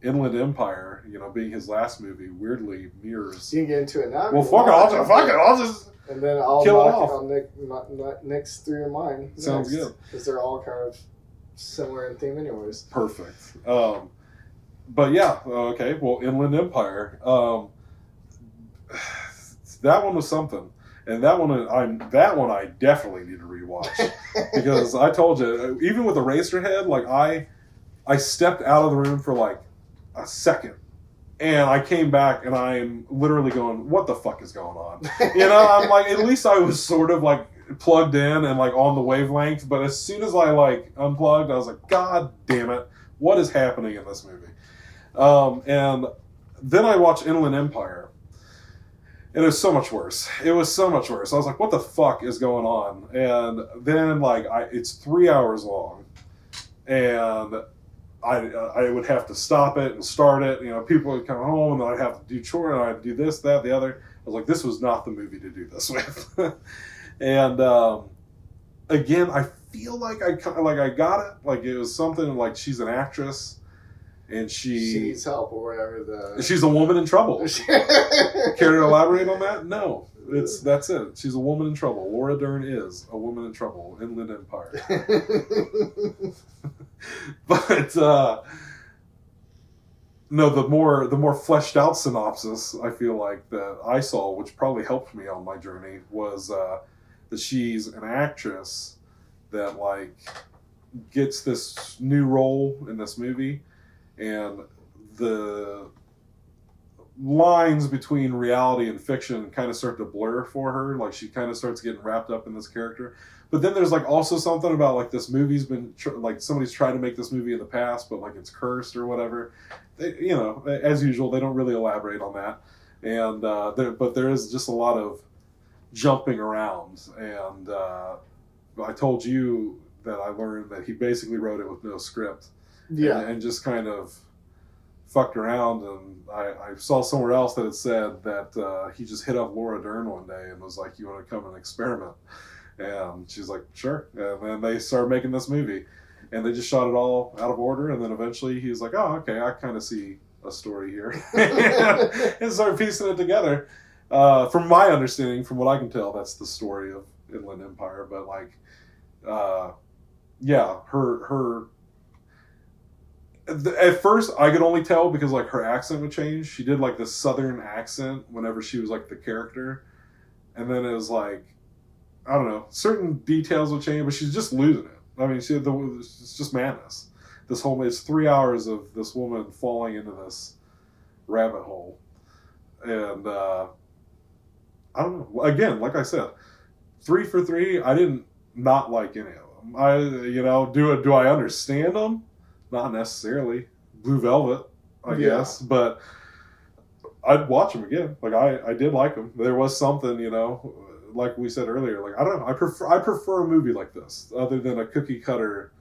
Inland Empire, you know, being his last movie, weirdly mirrors. You can get into it now. Well, fuck it, I'll just. And then I'll knock it on Nick's through mine. Sounds good. Because they're all kind of similar in theme anyways. Perfect. but yeah, okay. Well, Inland Empire. That one was something, and that one I definitely need to rewatch because I told you, even with Eraserhead, like I stepped out of the room for like a second, and I came back, and I'm literally going, "What the fuck is going on?" I'm like, at least I was sort of like plugged in and like on the wavelength, but as soon as I like unplugged, I was like, God damn it, what is happening in this movie? And then I watched Inland Empire, and it was so much worse. It was so much worse. I was like, what the fuck is going on? And then like it's 3 hours long, and I would have to stop it and start it. People would come home, and then I'd have to do chores, and I'd do this, that, the other. I was like, this was not the movie to do this with. And again, I feel like I got it. Like it was something like she's an actress, and she needs help or whatever. She's a woman in trouble. Care to elaborate on that? No, that's it. She's a woman in trouble. Laura Dern is a woman in trouble. Inland Empire. But no, the more fleshed out synopsis I feel like that I saw, which probably helped me on my journey, was that she's an actress that like gets this new role in this movie, and the lines between reality and fiction kind of start to blur for her. Like she kind of starts getting wrapped up in this character. But then there's like also something about like this movie's been like somebody's tried to make this movie in the past, but like it's cursed or whatever. They, as usual, they don't really elaborate on that. And but there is just a lot of jumping around. And I told you that I learned that he basically wrote it with no script. Yeah. And just kind of fucked around, and I saw somewhere else that it said that he just hit up Laura Dern one day and was like, you want to come and experiment? And she's like, sure. And then they started making this movie, and they just shot it all out of order, and then eventually he was like, oh, okay, I kind of see a story here. And started piecing it together. From my understanding, from what I can tell, that's the story of Inland Empire. But like, yeah, her at first I could only tell because like her accent would change. She did like this southern accent whenever she was like the character, and then it was like, I don't know, certain details would change, but she's just losing it. I mean, it's just madness. It's 3 hours of this woman falling into this rabbit hole, and I don't know. Again, like I said, 3 for 3. I didn't not like any of them. Do I understand them? Not necessarily. Blue Velvet, I guess, but I'd watch them again. Like I did like them. There was something, like we said earlier. Like I don't know. I prefer a movie like this, other than a cookie cutter,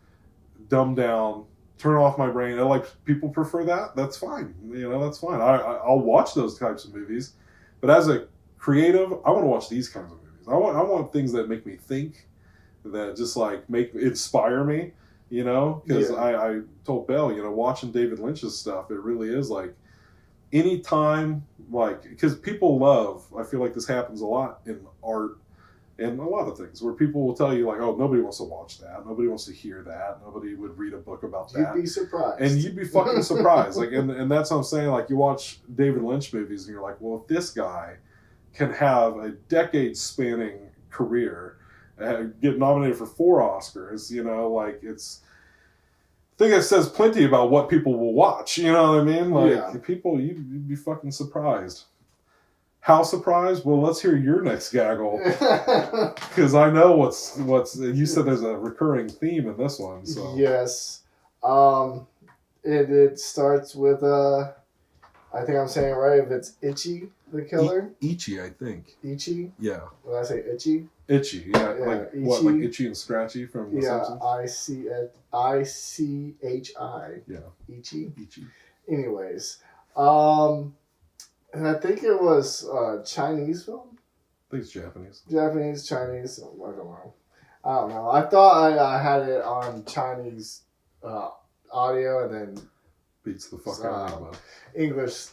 dumbed down, turn off my brain. Like people prefer that. That's fine. That's fine. I'll watch those types of movies, but as a creative, I want to watch these kinds of movies. I want things that make me think, that just like inspire me. Because I told Beau, watching David Lynch's stuff, it really is like anytime, like, because I feel like this happens a lot in art and a lot of things where people will tell you like, oh, nobody wants to watch that. Nobody wants to hear that. Nobody would read a book about that. You'd be surprised. And you'd be fucking surprised. Like, and that's what I'm saying. Like you watch David Lynch movies and you're like, well, if this guy can have a decade spanning career, get nominated for 4 Oscars, like it's, I think it says plenty about what people will watch, you know what I mean? Like people, you'd be fucking surprised. How surprised? Well, let's hear your next gaggle, because I know what's. You said there's a recurring theme in this one. So yes, it starts with I think I'm saying it right. If it's Ichi the Killer, Ichi, I think. Ichi. Yeah. Did I say Ichi? Itchy, yeah. Like Ichi. What? Like Itchy and Scratchy from The Simpsons? I-C-H-I. Yeah. Ichi. Ichi. Anyways, and I think it was Chinese film. I think it's Japanese. Japanese, Chinese. I don't know. I thought I had it on Chinese audio and then beats the fuck out of it. English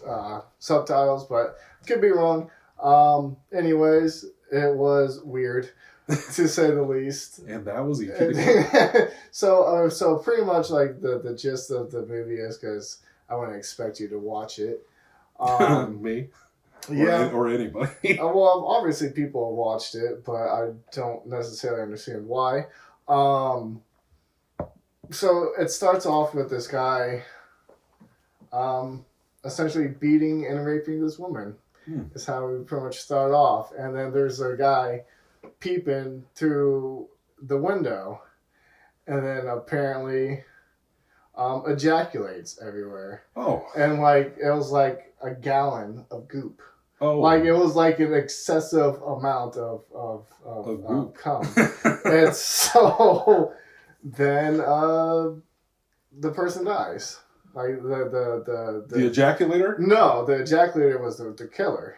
subtitles, but could be wrong. Anyways, it was weird, to say the least. And that was easy. So pretty much like the gist of the movie is because I wouldn't expect you to watch it. Me? Yeah. Or anybody. Well, obviously people have watched it, but I don't necessarily understand why. So it starts off with this guy essentially beating and raping this woman. Is how we pretty much start off. And then there's a guy peeping through the window and then apparently ejaculates everywhere. Oh. And like it was like a gallon of goop. Oh. Like it was like an excessive amount of goop. cum. And so then the person dies. Like the ejaculator? No, the ejaculator was the killer.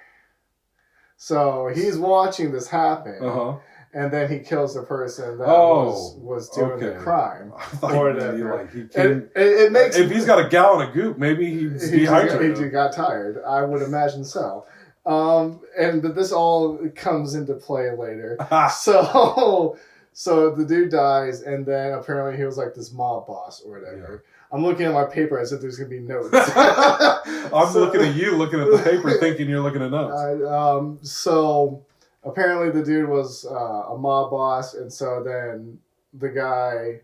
So he's watching this happen, and then he kills the person that was doing the crime. Or whatever. It makes if he's got a gallon of goop, maybe he's dehydrated. He got tired. I would imagine so. But this all comes into play later. So the dude dies, and then apparently he was like this mob boss or whatever. Yeah. I'm looking at my paper as if there's going to be notes. I'm looking at you looking at the paper thinking you're looking at notes. So apparently the dude was a mob boss, and so then the guy,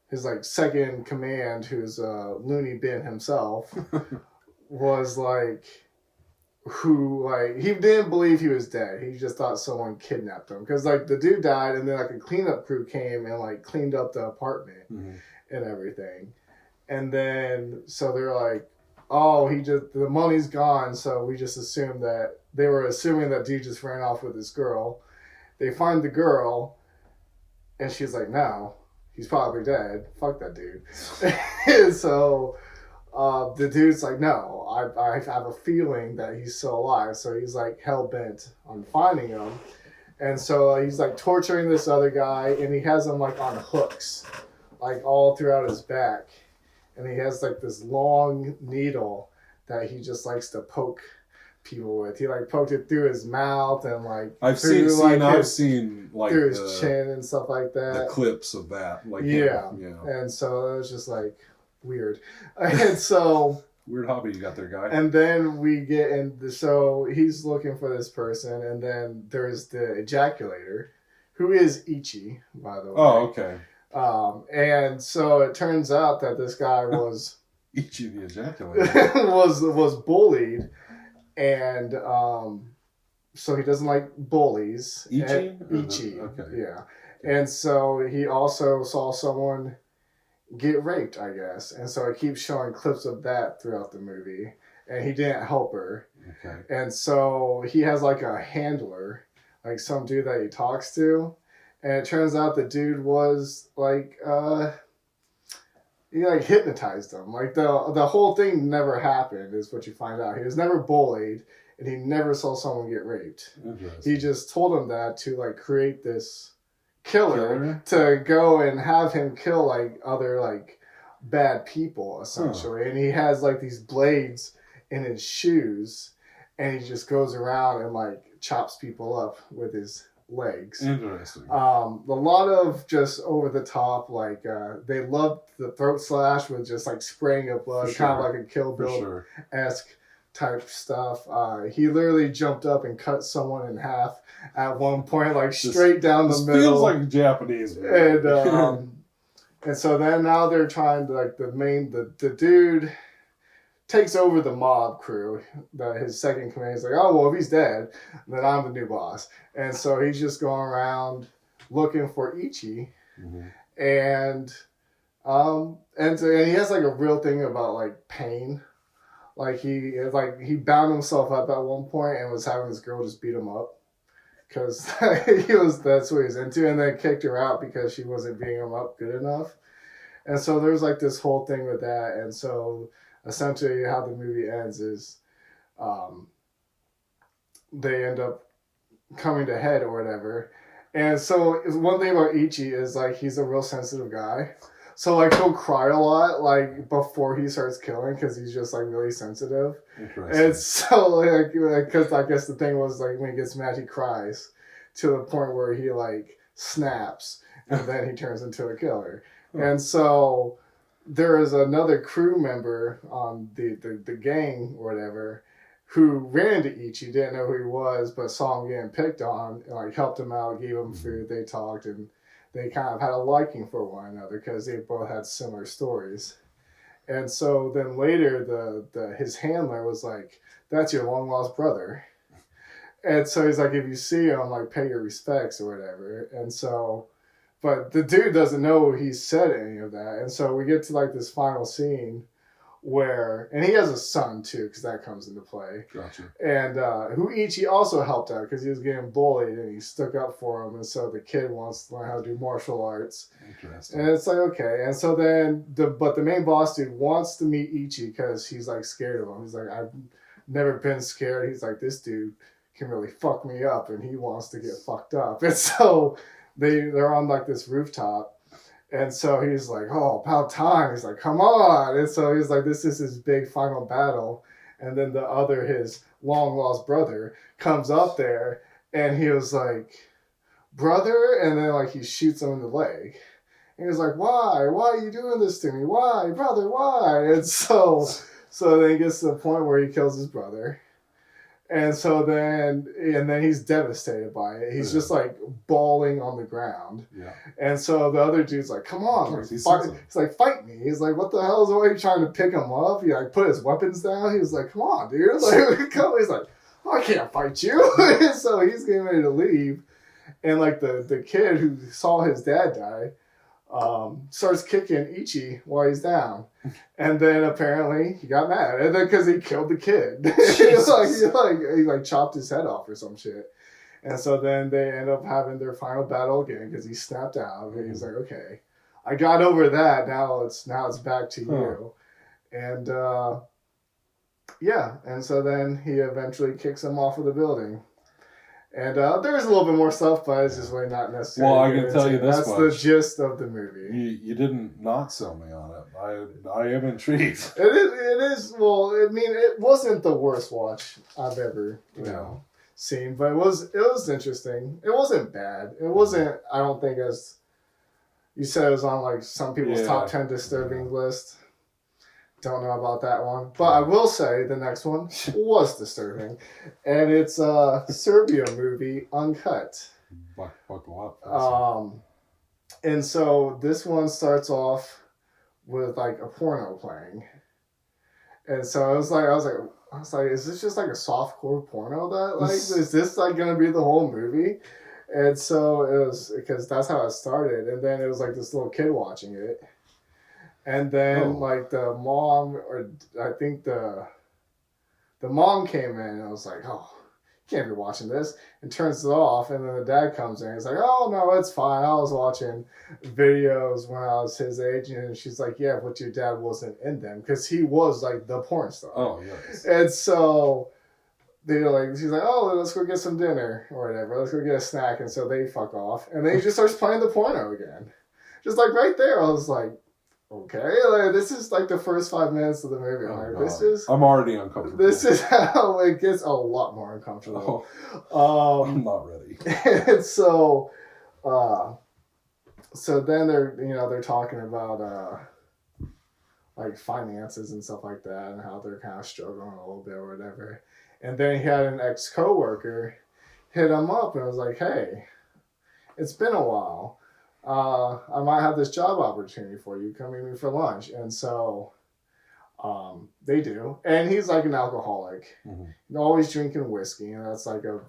his like second command, who's a loony bin himself, was like... he didn't believe he was dead. He just thought someone kidnapped him. Because, like, the dude died, and then, like, a cleanup crew came and, like, cleaned up the apartment and everything. And then, so they're like, the money's gone, so we just assumed that, they were assuming that dude just ran off with this girl. They find the girl, and she's like, no, he's probably dead. Fuck that dude. And so... the dude's like, no, I have a feeling that he's still alive. So he's like hell-bent on finding him. And so he's like torturing this other guy, and he has him like on hooks, like all throughout his back. And he has like this long needle that he just likes to poke people with. He like poked it through his mouth and like I've seen through his chin and stuff like that. The clips of that. Like yeah. And so it was just like weird. And so weird hobby you got there, guy. And then we get in so he's looking for this person, and then there's the ejaculator, who is Ichi, by the way. Oh, okay. And so it turns out that this guy was Ichi the ejaculator was bullied, and so he doesn't like bullies. Ichi? Okay. Yeah. And so he also saw someone get raped, I guess. And so it keeps showing clips of that throughout the movie. And he didn't help her. Okay. And so he has like a handler, like some dude that he talks to. And it turns out the dude was like, he like hypnotized him. Like the whole thing never happened is what you find out. He was never bullied, and he never saw someone get raped. He just told him that to like create this killer to go and have him kill like other like bad people essentially. And he has like these blades in his shoes, and he just goes around and like chops people up with his legs. Interesting. A lot of just over the top, like they loved the throat slash with just like spraying of blood, kind of like a Kill Bill-esque type stuff. He literally jumped up and cut someone in half at one point, like straight down the middle. Feels like Japanese. And so then now they're trying to like the dude takes over the mob crew. His second command is like, oh well, if he's dead, then I'm the new boss. And so he's just going around looking for Ichi, and he has like a real thing about like pain. Like he bound himself up at one point and was having this girl just beat him up because that's what he was into, and then kicked her out because she wasn't beating him up good enough. And so there's like this whole thing with that. And so essentially how the movie ends is they end up coming to head or whatever. And so one thing about Ichi is like he's a real sensitive guy. So, like, he'll cry a lot, like, before he starts killing, because he's just, like, really sensitive. Interesting. And so, like, because I guess the thing was, like, when he gets mad, he cries to the point where he, like, snaps, and then he turns into a killer. And so, there is another crew member on the gang or whatever who ran into Ichi, didn't know who he was, but saw him getting picked on, and like helped him out, gave him food, they talked, and they kind of had a liking for one another because they both had similar stories. And so then later, his handler was like, "That's your long lost brother." And so he's like, "If you see him, like, pay your respects or whatever." And so, but the dude doesn't know he said any of that. And so we get to like this final scene where, and he has a son too, because that comes into play. Gotcha. And who Ichi also helped out because he was getting bullied and he stuck up for him. And so the kid wants to learn how to do martial arts. Interesting. And it's like, okay. And so then the main boss dude wants to meet Ichi because he's like scared of him. He's like, "I've never been scared." He's like, "This dude can really fuck me up," and he wants to get fucked up. And so they're on like this rooftop. And so he's like, "Oh, about time." He's like, "Come on." And so he's like, this is his big final battle. And then his long lost brother comes up there and he was like, "Brother?" And then like he shoots him in the leg. And he was like, "Why? Why are you doing this to me? Why, brother? Why?" And so then he gets to the point where he kills his brother. And so then he's devastated by it. He's just like bawling on the ground. Yeah. And so the other dude's like, "Come on, like, fight." He's like, "Fight me." He's like, "What the hell is why are you trying to pick him up?" He like put his weapons down. He was like, "Come on, dude." Like, come. He's like, "Oh, I can't fight you." And so he's getting ready to leave. And like the kid who saw his dad die starts kicking Ichi while he's down. And then apparently he got mad, and then because he killed the kid, he chopped his head off or some shit. And so then they end up having their final battle again because he snapped out. And he's like, "Okay, I got over that. Now it's back to you." And and so then he eventually kicks him off of the building. And there's a little bit more stuff, but it's just really not necessary. Well, I can tell you this That's much. the gist of the movie. You didn't not sell me on it. I am intrigued. It is. Well, I mean, it wasn't the worst watch I've ever seen, but it was interesting. It wasn't bad. It wasn't. I don't think as you said it was on like some people's top 10 disturbing list. Don't know about that one, but I will say the next one was disturbing, and it's a Serbian movie, Uncut. Buckle up. And so this one starts off with like a porno playing, and so I was like, is this just like a softcore porno that like is this like gonna be the whole movie? And so it was because that's how it started, and then it was like this little kid watching it. And then, like, the mom, or I think the mom came in, and I was like, "Oh, you can't be watching this," and turns it off. And then the dad comes in, and he's like, "Oh, no, it's fine. I was watching videos when I was his age." And she's like, "Yeah, but your dad wasn't in them," because he was, like, the porn star. Oh, yes. And so she's like, "Oh, let's go get some dinner or whatever. Let's go get a snack." And so they fuck off. And then he just starts playing the porno again. Just, like, right there, I was like, okay, like, this is like the first 5 minutes of the movie. I'm already uncomfortable. This is how it gets a lot more uncomfortable. I'm not ready. And so then they're talking about like finances and stuff like that, and how they're kind of struggling a little bit or whatever. And then he had an ex-coworker hit him up and was like, "Hey, it's been a while. I might have this job opportunity for you. Come meet me for lunch." And so they do. And he's like an alcoholic. Mm-hmm. Always drinking whiskey. And that's like a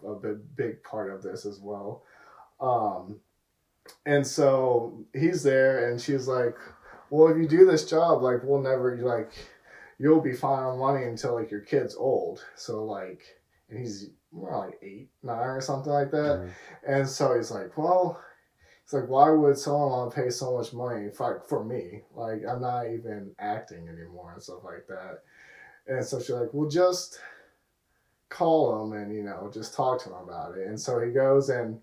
big part of this as well. And so he's there, and she's like, "Well, if you do this job, like, we'll never, like, you'll be fine on money until, like, your kid's old." So, like, and he's more like 8, 9 or something like that. Mm-hmm. And so he's like, "Well," it's like, "why would someone want to pay so much money for me? Like, I'm not even acting anymore," and stuff like that. And so she's like, "Well, just call him and, just talk to him about it." And so he goes and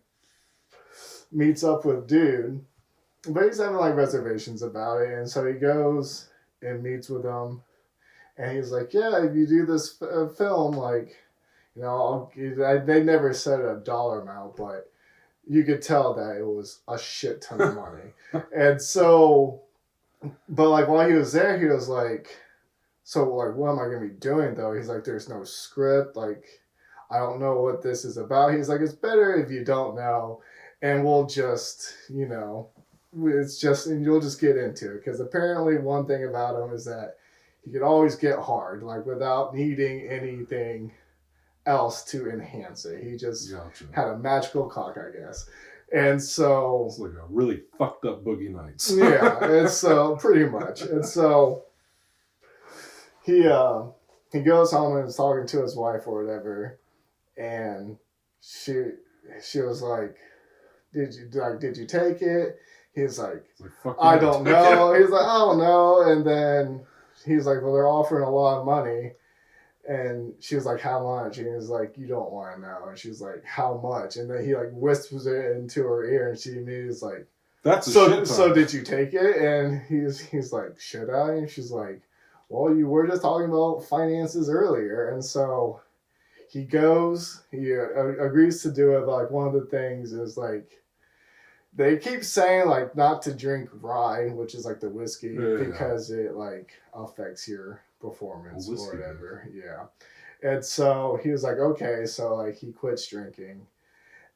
meets up with dude, but he's having like reservations about it. And so he goes and meets with him, and he's like, "Yeah, if you do this film, like, they never said a dollar amount, but you could tell that it was a shit ton of money." And so But like while he was there, he was like, so like, what am I gonna be doing though? He's like, there's no script. Like, I don't know what this is about. He's like, it's better if you don't know, and we'll just, it's just, and you'll just get into it. Because apparently, one thing about him is that he could always get hard, like without needing anything else to enhance it. He just had a magical cock, I guess. And so it's like a really fucked up Boogie Nights. Yeah, and so pretty much. And so he goes home and is talking to his wife or whatever, and she was like, did you take it? He's like I don't know. He's like, I don't know. And then he's like, well, they're offering a lot of money. And she was like, how much? And he was like, you don't want to know. And she's like, how much? And then he like whispers it into her ear, and she immediately is like, that's a shit ton. So did you take it? And he's like, should I? And she's like, well, you were just talking about finances earlier. And so he goes, he agrees to do it. Like one of the things is like, they keep saying like not to drink rye, which is like the whiskey, because it like affects your performance or whatever. Yeah. And so he was like, okay. So like he quits drinking,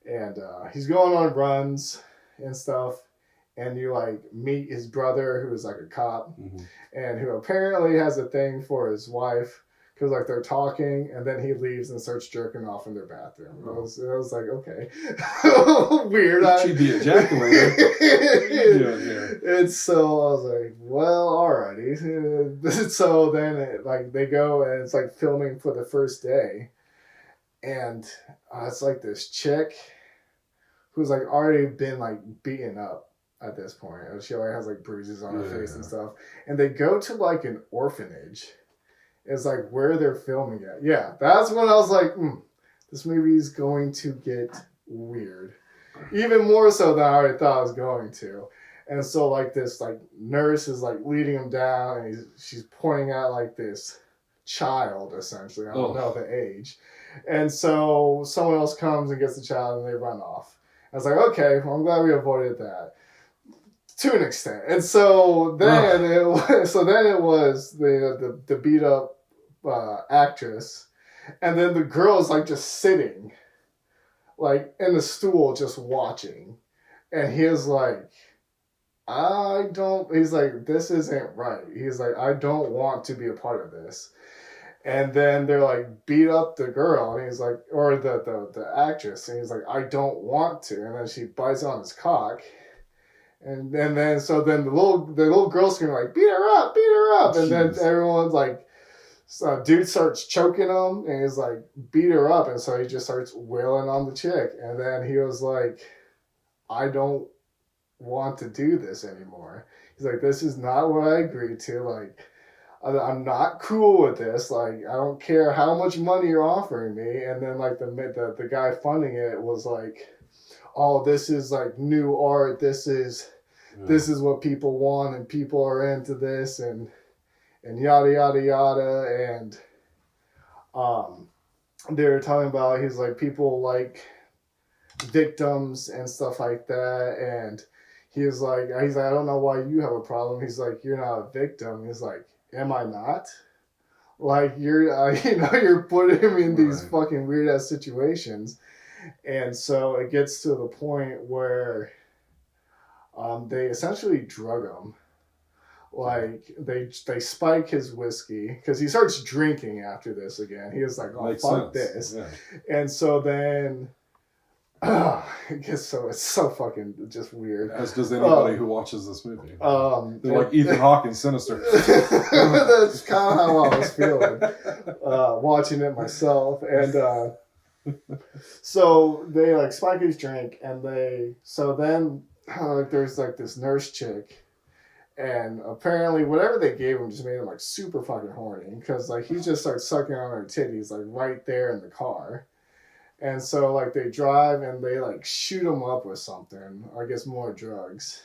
and he's going on runs and stuff. And you like meet his brother, who is like a cop, and who apparently has a thing for his wife, because like they're talking, and then he leaves and starts jerking off in their bathroom. I was like, okay, weird. She'd be ejaculating. And so I was like, well, alrighty. So then they go, and it's like filming for the first day, and it's like this chick who's like already been like beaten up at this point. She already has like bruises on her face and stuff, and they go to like an orphanage. It's like where they're filming it. Yeah, that's when I was like, this movie's going to get weird. Even more so than I already thought it was going to. And so like this like nurse is like leading him down, and she's pointing at like this child, essentially. I don't know the age. And so someone else comes and gets the child, and they run off. I was like, okay, well, I'm glad we avoided that. To an extent. And so then it was the beat up actress, and then the girl is like just sitting like in the stool just watching, and he's like, he's like, this isn't right. He's like, I don't want to be a part of this. And then they're like beat up the girl, and he's like, or the actress, and he's like, I don't want to. And then she bites on his cock. And then the little girl's screaming like, beat her up, and then everyone's like, dude starts choking him, and he's like, beat her up, and so he just starts wailing on the chick, and then he was like, I don't want to do this anymore. He's like, this is not what I agreed to. Like, I'm not cool with this. Like, I don't care how much money you're offering me. And then like the guy funding it was like, oh, this is like new art. This is what people want, and people are into this, and yada yada yada. And they were talking about, he's like, people like victims and stuff like that. And he's like, I don't know why you have a problem. He's like, you're not a victim. He's like, am I not? Like, you're you're putting me in these fucking weird ass situations. And so it gets to the point where they essentially drug him. Like, they spike his whiskey, because he starts drinking after this again. He was like, oh, fuck this. Yeah. And so then, I guess so. It's so fucking just weird. As does anybody who watches this movie. They're like Ethan Hawke and Sinister. That's kind of how I was feeling watching it myself. And so they like spike his drink, and then there's like this nurse chick, and apparently whatever they gave him just made him like super fucking horny, because like he just starts sucking on her titties like right there in the car. And so like they drive, and they like shoot him up with something, I guess more drugs.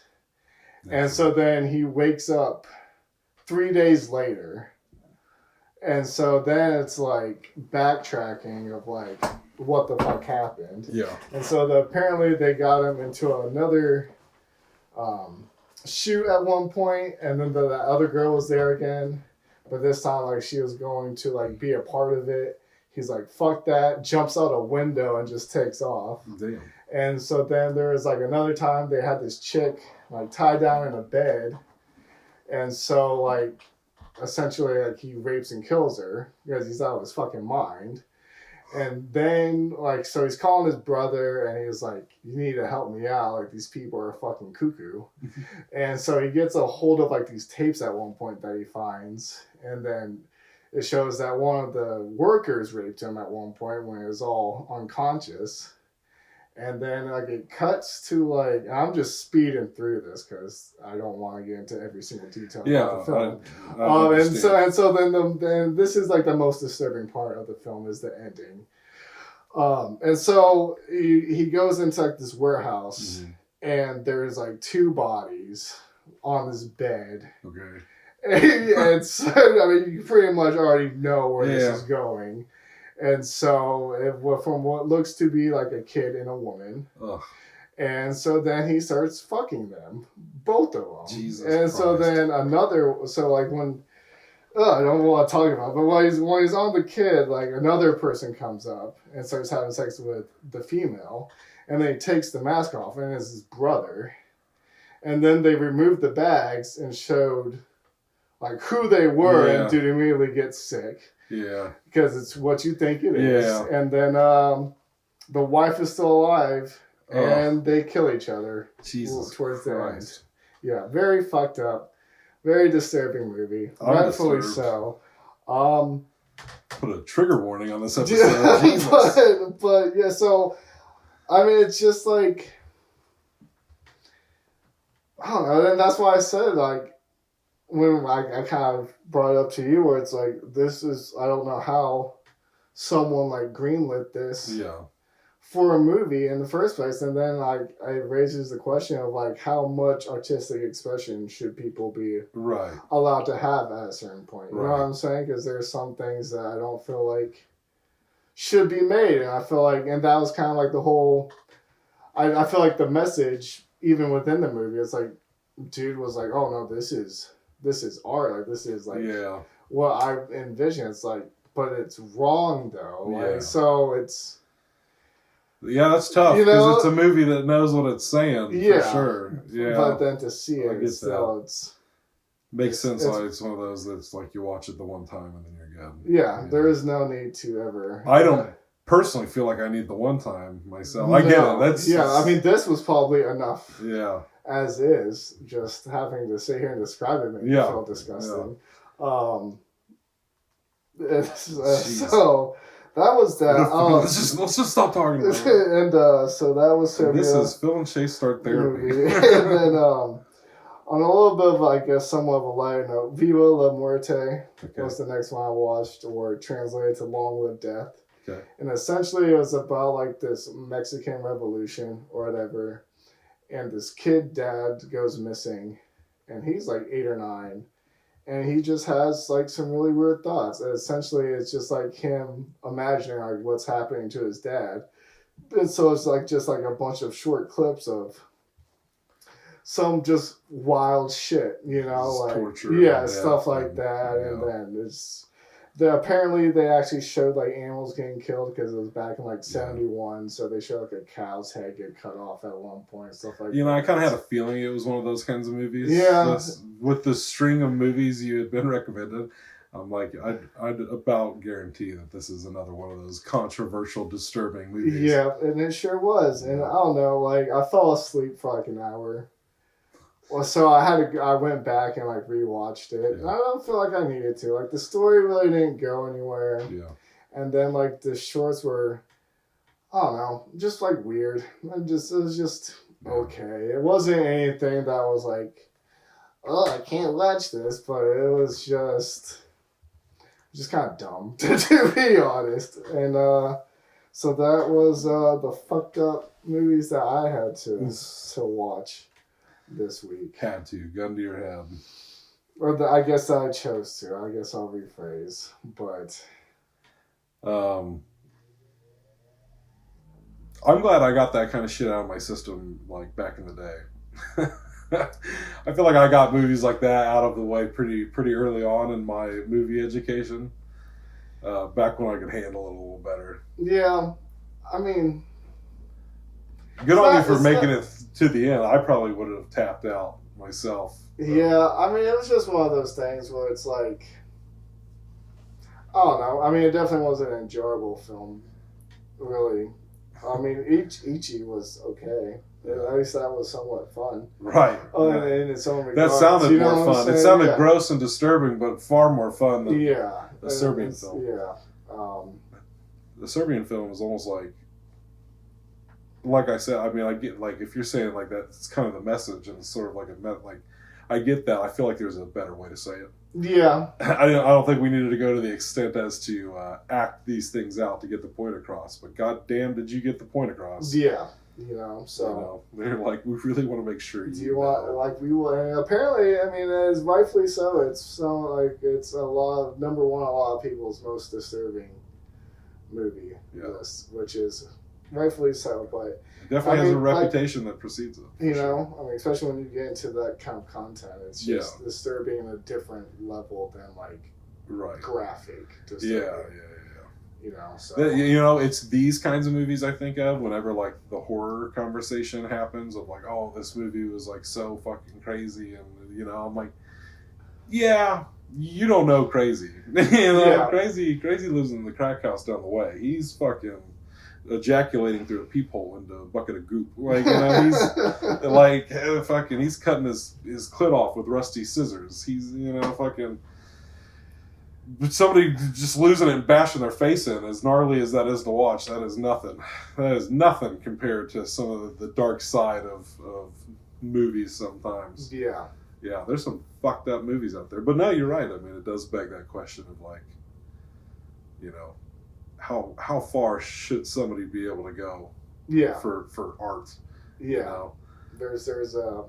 And so then he wakes up 3 days later. And so then it's like backtracking of like what the fuck happened. Yeah. And so apparently they got him into another shoot at one point, and then the other girl was there again, but this time like she was going to like be a part of it. He's like, fuck that, jumps out a window and just takes off. Damn. And so then there was like another time they had this chick like tied down in a bed, and so like essentially like he rapes and kills her because he's out of his fucking mind. And then, like, so he's calling his brother, and he's like, you need to help me out. Like, these people are fucking cuckoo. And so he gets a hold of, like, these tapes at one point that he finds. And then it shows that one of the workers raped him at one point when he was all unconscious. And then, like, it cuts to, like, I'm just speeding through this because I don't want to get into every single detail about the film. And so then this is, like, the most disturbing part of the film is the ending. And so he goes into, like, this warehouse, and there's, like, 2 bodies on this bed. Okay. And so, I mean, you pretty much already know where this is going. And so, from what looks to be like a kid and a woman. Ugh. And so then he starts fucking them, both of them. Jesus and Christ. So then like when, I don't know what I'm talking about, but when he's on the kid, like another person comes up and starts having sex with the female, and then he takes the mask off, and it's his brother. And then they removed the bags and showed like who they were, and dude immediately gets sick. Yeah. Because it's what you think it is. Yeah. And then the wife is still alive, and they kill each other. Jesus towards the Christ. end. Yeah, very fucked up. Very disturbing movie. Rightfully so. Put a trigger warning on this episode. Yeah, but yeah, so I mean, it's just like, I don't know. And that's why I said, like, when I kind of brought it up to you, where it's like, this is, I don't know how someone like greenlit this for a movie in the first place. And then like it raises the question of like, how much artistic expression should people be allowed to have at a certain point? You know what I'm saying? Because there's some things that I don't feel like should be made. And I feel like, and that was kind of like the whole, I feel like the message, even within the movie, it's like, dude was like, oh no, this is art. Like, this is like what I envision. It's like, but it's wrong though. Like, so it's. Yeah, that's tough because it's a movie that knows what it's saying for sure. Yeah, but then to see it, still, makes sense. Like it's one of those that's like you watch it the one time and then you're good. Yeah, there is no need to ever. I don't personally feel like I need the one time myself. I get it. That's I mean, this was probably enough. Yeah. As is, just having to sit here and describe it makes me feel disgusting. So that was that. Let's just stop talking about it. And so that was Serbia. This is Phil and Chase Start Therapy. And then on a little bit of, I guess, somewhat of a lighter note, Viva La Muerte was the next one I watched, or translated to Long Live Death. Okay. And essentially it was about like this Mexican Revolution or whatever. And this kid dad goes missing, and he's like 8 or 9, and he just has like some really weird thoughts. And essentially, it's just like him imagining like what's happening to his dad. And so it's like just like a bunch of short clips of some just wild shit, you know, like torture, stuff like that. And then it's. Apparently, they actually showed like animals getting killed because it was back in like 71, so they showed like a cow's head get cut off at one point, stuff like that. You know, I kind of had a feeling it was one of those kinds of movies. Yeah. With the string of movies you had been recommended, I'm like, I'd about guarantee that this is another one of those controversial, disturbing movies. Yeah, and it sure was. And I don't know, like, I fell asleep for like an hour. Well, so I went back and like rewatched it. Yeah. I don't feel like I needed to. Like the story really didn't go anywhere. Yeah. And then like the shorts were, I don't know, just like weird. It was just okay. It wasn't anything that was like, oh, I can't watch this, but it was just kind of dumb to be honest. And so that was the fucked up movies that I had to watch this week. Had to. Gun to your head. Or I guess I chose to. I guess I'll rephrase. But I'm glad I got that kind of shit out of my system like back in the day. I feel like I got movies like that out of the way pretty early on in my movie education. Back when I could handle it a little better. Yeah, I mean, good on you for making it to the end. I probably would have tapped out myself. Yeah, I mean, it was just one of those things where it's like, I don't know. I mean, it definitely was an enjoyable film, really. I mean, Ichi was okay. At least that was somewhat fun. Right. In its own regards. That sounded more fun. It sounded gross and disturbing, but far more fun than the Serbian film. Yeah. The Serbian film is almost like I said, I mean, I get, like, if you're saying like that, it's kind of the message, and it's sort of like I get that. I feel like there's a better way to say it. Yeah. I don't think we needed to go to the extent as to act these things out to get the point across, but goddamn, did you get the point across? Yeah. So they're like, we really want to make sure. Do you want like we will? And apparently, I mean, as rightfully so. It's it's a lot of number one. A lot of people's most disturbing movie list, which is rightfully so. But it definitely has a reputation that precedes it. I mean, especially when you get into that kind of content, it's just disturbing at a different level than graphic. Disturbing. Yeah. So it's these kinds of movies I think of whenever like the horror conversation happens of like, oh, this movie was like so fucking crazy, and I'm like, yeah, you don't know crazy. Crazy lives in the crack house down the way. He's fucking ejaculating through a peephole into a bucket of goop. He's like fucking, he's cutting his clit off with rusty scissors. He's fucking. But somebody just losing it and bashing their face in, as gnarly as that is to watch, that is nothing. That is nothing compared to some of the dark side of movies sometimes. Yeah, there's some fucked up movies out there. But no, you're right. I mean, it does beg that question of like, how far should somebody be able to go for art? Yeah. There's a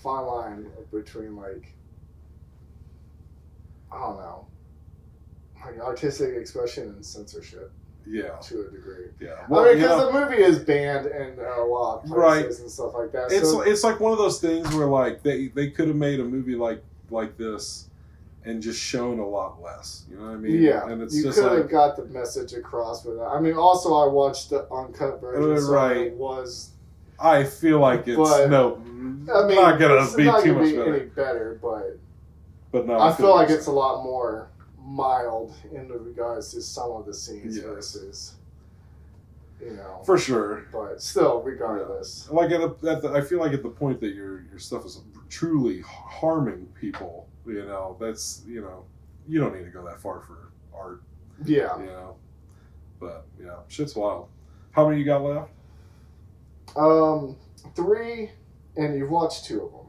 fine line between like, I don't know, like artistic expression and censorship. Yeah. To a degree. Yeah. Well, I mean, because the movie is banned in a lot of places and stuff like that. It's like one of those things where like they could have made a movie like this and just shown a lot less. You know what I mean? Yeah. And you could have got the message across with that. I mean, also I watched the uncut version, so it was. I feel like it's not gonna be too much better. Any better, but no, I feel like it's a lot more mild in regards to some of the scenes versus, for sure. But still, regardless, like I feel like at the point that your stuff is truly harming people, that's you don't need to go that far for art. Yeah. But shit's wild. How many you got left? 3, and you've watched 2 of them.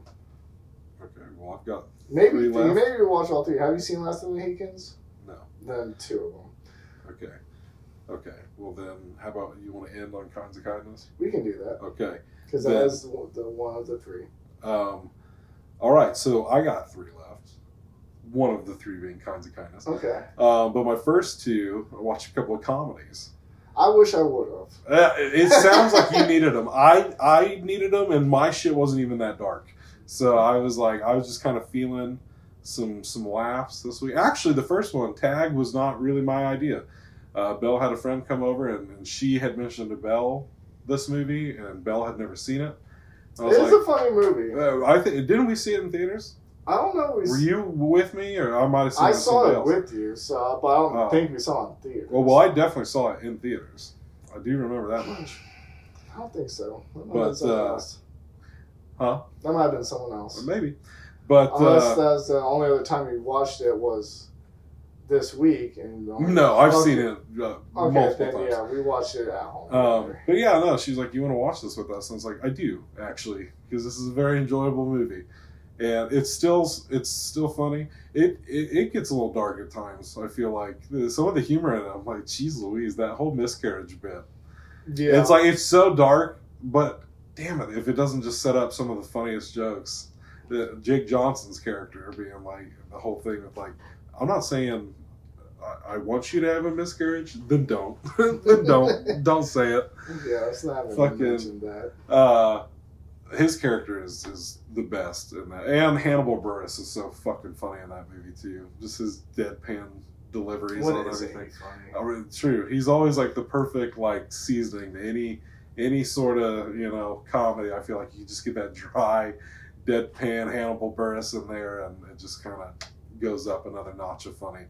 Okay, well I've got. Maybe you watch all 3. Have you seen Last of the Mohicans? No. Then 2 of them. Okay. Well then, how about you want to end on Kinds of Kindness? We can do that. Okay. Because that is the one of the 3. All right. So I got 3 left. One of the 3 being Kinds of Kindness. Okay. But my first 2, I watched a couple of comedies. I wish I would have. It sounds like you needed them. I needed them, and my shit wasn't even that dark. So I was just kind of feeling some laughs this week. Actually, the first one, Tag, was not really my idea. Beau had a friend come over, and she had mentioned to Beau this movie, and Beau had never seen it. It is a funny movie. Didn't we see it in theaters? I don't know. Were you with me, or I might have seen it? I saw it with you, but I don't think we saw it in theaters. Well, I definitely saw it in theaters. I do remember that much. I don't think so. Huh? That might have been someone else. Maybe. But unless that's the only other time we watched it was this week. No, I've seen it multiple times. Yeah, we watched it at home. But yeah, no, she's like, you want to watch this with us? And I was like, I do, actually, because this is a very enjoyable movie. And it's still funny. It gets a little dark at times. I feel like some of the humor in it, I'm like, geez Louise, that whole miscarriage bit. Yeah. It's like, it's so dark, but damn it, if it doesn't just set up some of the funniest jokes. Jake Johnson's character being like, the whole thing with like, I'm not saying I want you to have a miscarriage, then don't. Then don't say it. Yeah, it's not even mentioned that. his character is the best in that. And Hannibal Buress is so fucking funny in that movie too. Just his deadpan deliveries on everything. It's true. He's always like the perfect like seasoning to any sort of, you know, comedy. I feel like you just get that dry, deadpan Hannibal Buress in there, and it just kind of goes up another notch of funny.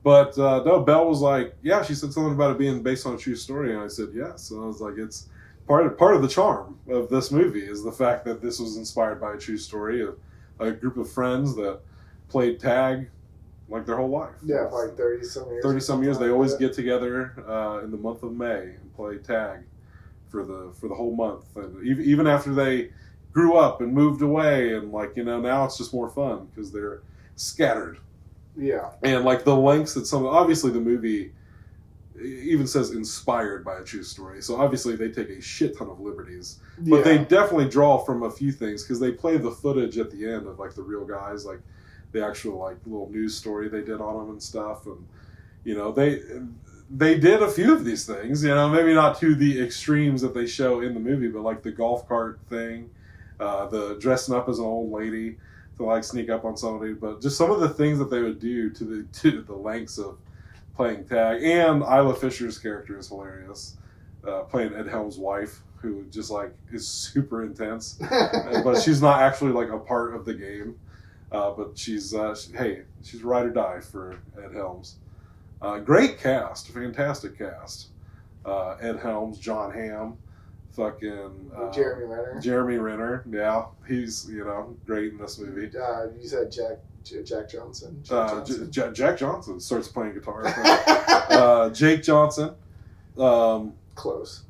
But no, Belle was like, yeah, she said something about it being based on a true story, and I said yes. And I was like, it's part of the charm of this movie is the fact that this was inspired by a true story of a group of friends that played tag like their whole life. Yeah, for like 30-some years. 30-some years. They always get together in the month of May and play tag for the whole month. And even after they grew up and moved away, and like, you know, now it's just more fun because they're scattered. Yeah. And like the lengths that obviously the movie even says inspired by a true story. So obviously they take a shit ton of liberties. But they definitely draw from a few things because they play the footage at the end of like the real guys, like the actual like little news story they did on them and stuff. And, you know, they did a few of these things, you know, maybe not to the extremes that they show in the movie, but like the golf cart thing, the dressing up as an old lady to like sneak up on somebody, but just some of the things that they would do to the lengths of playing tag. And Isla Fisher's character is hilarious, playing Ed Helms' wife, who just like is super intense, but she's not actually like a part of the game. But she's ride or die for Ed Helms. Great cast, fantastic cast. Ed Helms, John Hamm, fucking Jeremy Renner, yeah, he's, you know, great in this movie. You said Jack Johnson. Jack Johnson starts playing guitar. Jake Johnson. Close,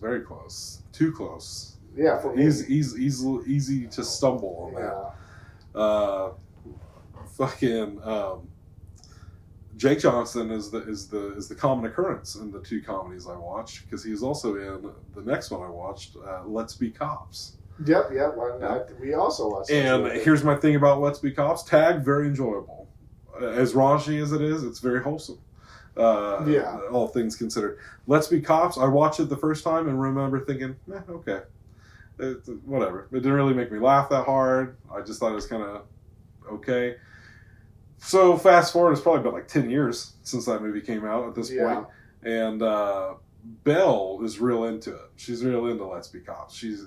very close, too close. Yeah, for me. He's easy to stumble on that. Jake Johnson is the common occurrence in the two comedies I watched, because he's also in the next one I watched, Let's Be Cops. Yep. We also watched. And here's my thing about Let's Be Cops: tag, very enjoyable. As raunchy as it is, it's very wholesome. All things considered. Let's Be Cops, I watched it the first time and remember thinking, okay. Whatever. It didn't really make me laugh that hard. I just thought it was kind of okay. So fast forward, it's probably been like 10 years since that movie came out at this point. And Belle is real into it. She's real into Let's Be Cops. She's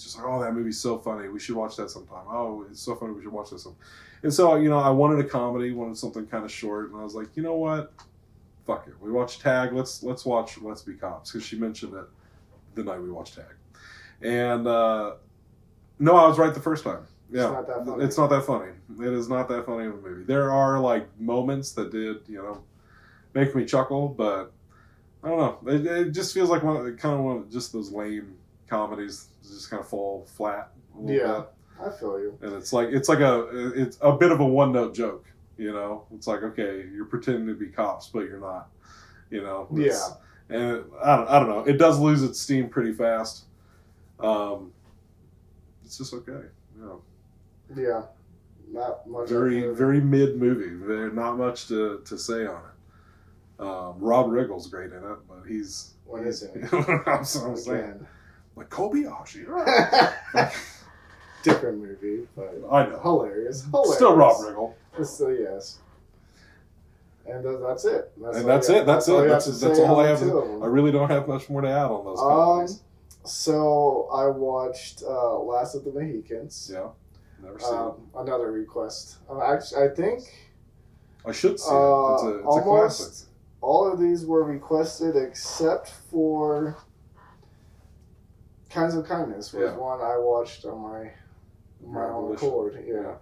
just like, oh, that movie's so funny. We should watch that sometime. Oh, it's so funny. We should watch this sometime. And so, you know, I wanted a comedy, wanted something kind of short. And I was like, you know what? Fuck it. We watched Tag. Let's watch Let's Be Cops, because she mentioned it the night we watched Tag. And no, I was right the first time. Yeah, it's not that funny. It is not that funny of a movie. There are like moments that did, you know, make me chuckle, but I don't know. It just feels like one of just those lame comedies that just kind of fall flat a little bit. I feel you. And it's a bit of a one-note joke. You know, it's like, okay, you're pretending to be cops, but you're not. You know. And I don't know. It does lose its steam pretty fast. It's just okay. Yeah, not much. Very mid movie. Not much to say on it. Rob Riggle's great in it, but he's what is it? I'm saying, like Kobayashi. Different movie, but I know, hilarious. Still Rob Riggle. Still yes. And that's it. That's all I have. I really don't have much more to add on those comedies. So I watched Last of the Mohicans. Yeah, never seen it. Another request. I think I should see it. It's a classic. All of these were requested except for Kinds of Kindness was one I watched on my own accord. Yeah.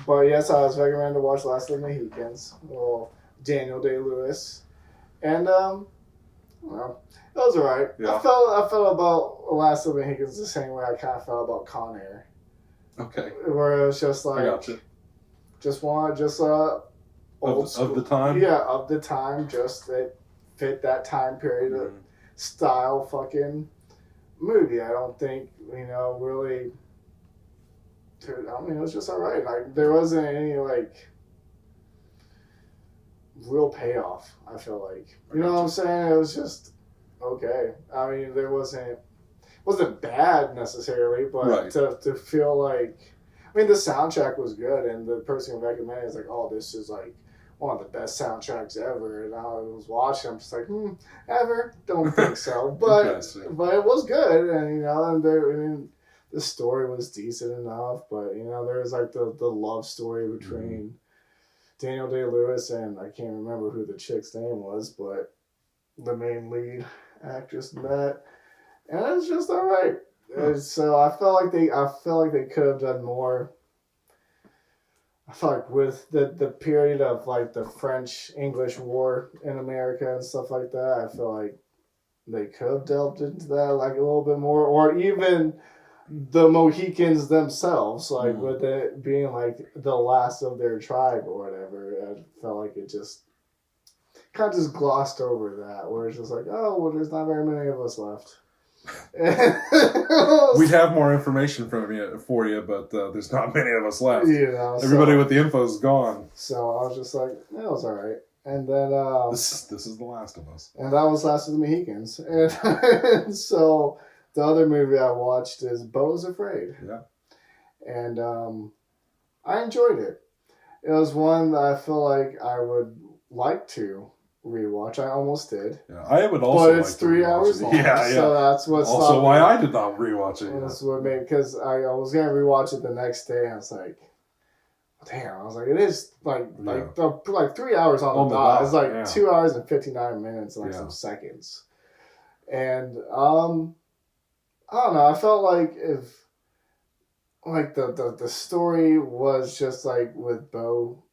But yes, I was recommended to watch Last of the Mohicans. Well, Daniel Day-Lewis, and well, it was alright. Yeah. I felt about Last of the Mohicans the same way I kind of felt about Con Air. Okay. Where it was just like, I got you. Old school. Of the time? Yeah, of the time, just that fit that time period style fucking movie. I don't think, really... I mean, it was just alright. Like, there wasn't any, like, real payoff, I feel like. You know what I'm saying? It was just okay. I mean, there wasn't... wasn't bad necessarily, but to feel like, I mean, the soundtrack was good, and the person who recommended it was like, oh, this is like one of the best soundtracks ever. And I was watching, I'm just like, ever? Don't think so. But it was good, and the story was decent enough, but there was like the love story between Daniel Day-Lewis and I can't remember who the chick's name was, but the main lead actress in that, and it was just all right. And so I felt like they could have done more. I felt like with the period of like the French-English War in America and stuff like that, I feel like they could have delved into that like a little bit more, or even the Mohicans themselves, like with it being like the last of their tribe or whatever. I felt like it just kind of just glossed over that, where it's just like, oh, well, there's not very many of us left. We have more information for you, but there's not many of us left. Everybody with the info is gone. So I was just like, that was all right. And then this is The Last of Us, and that was Last of the Mohicans. And so the other movie I watched is Beau's Afraid. Yeah, and I enjoyed it. It was one that I feel like I would like to rewatch. I almost did. Yeah, I would also. But it's 3 hours long. Yeah. So that's what's also why I did not rewatch it. That's what made, because I was gonna rewatch it the next day. And I was like, damn. I was like, it is like 3 hours on the dot. It's like 2 hours and 59 minutes and some seconds. And I don't know. I felt like if like the story was just like with Beau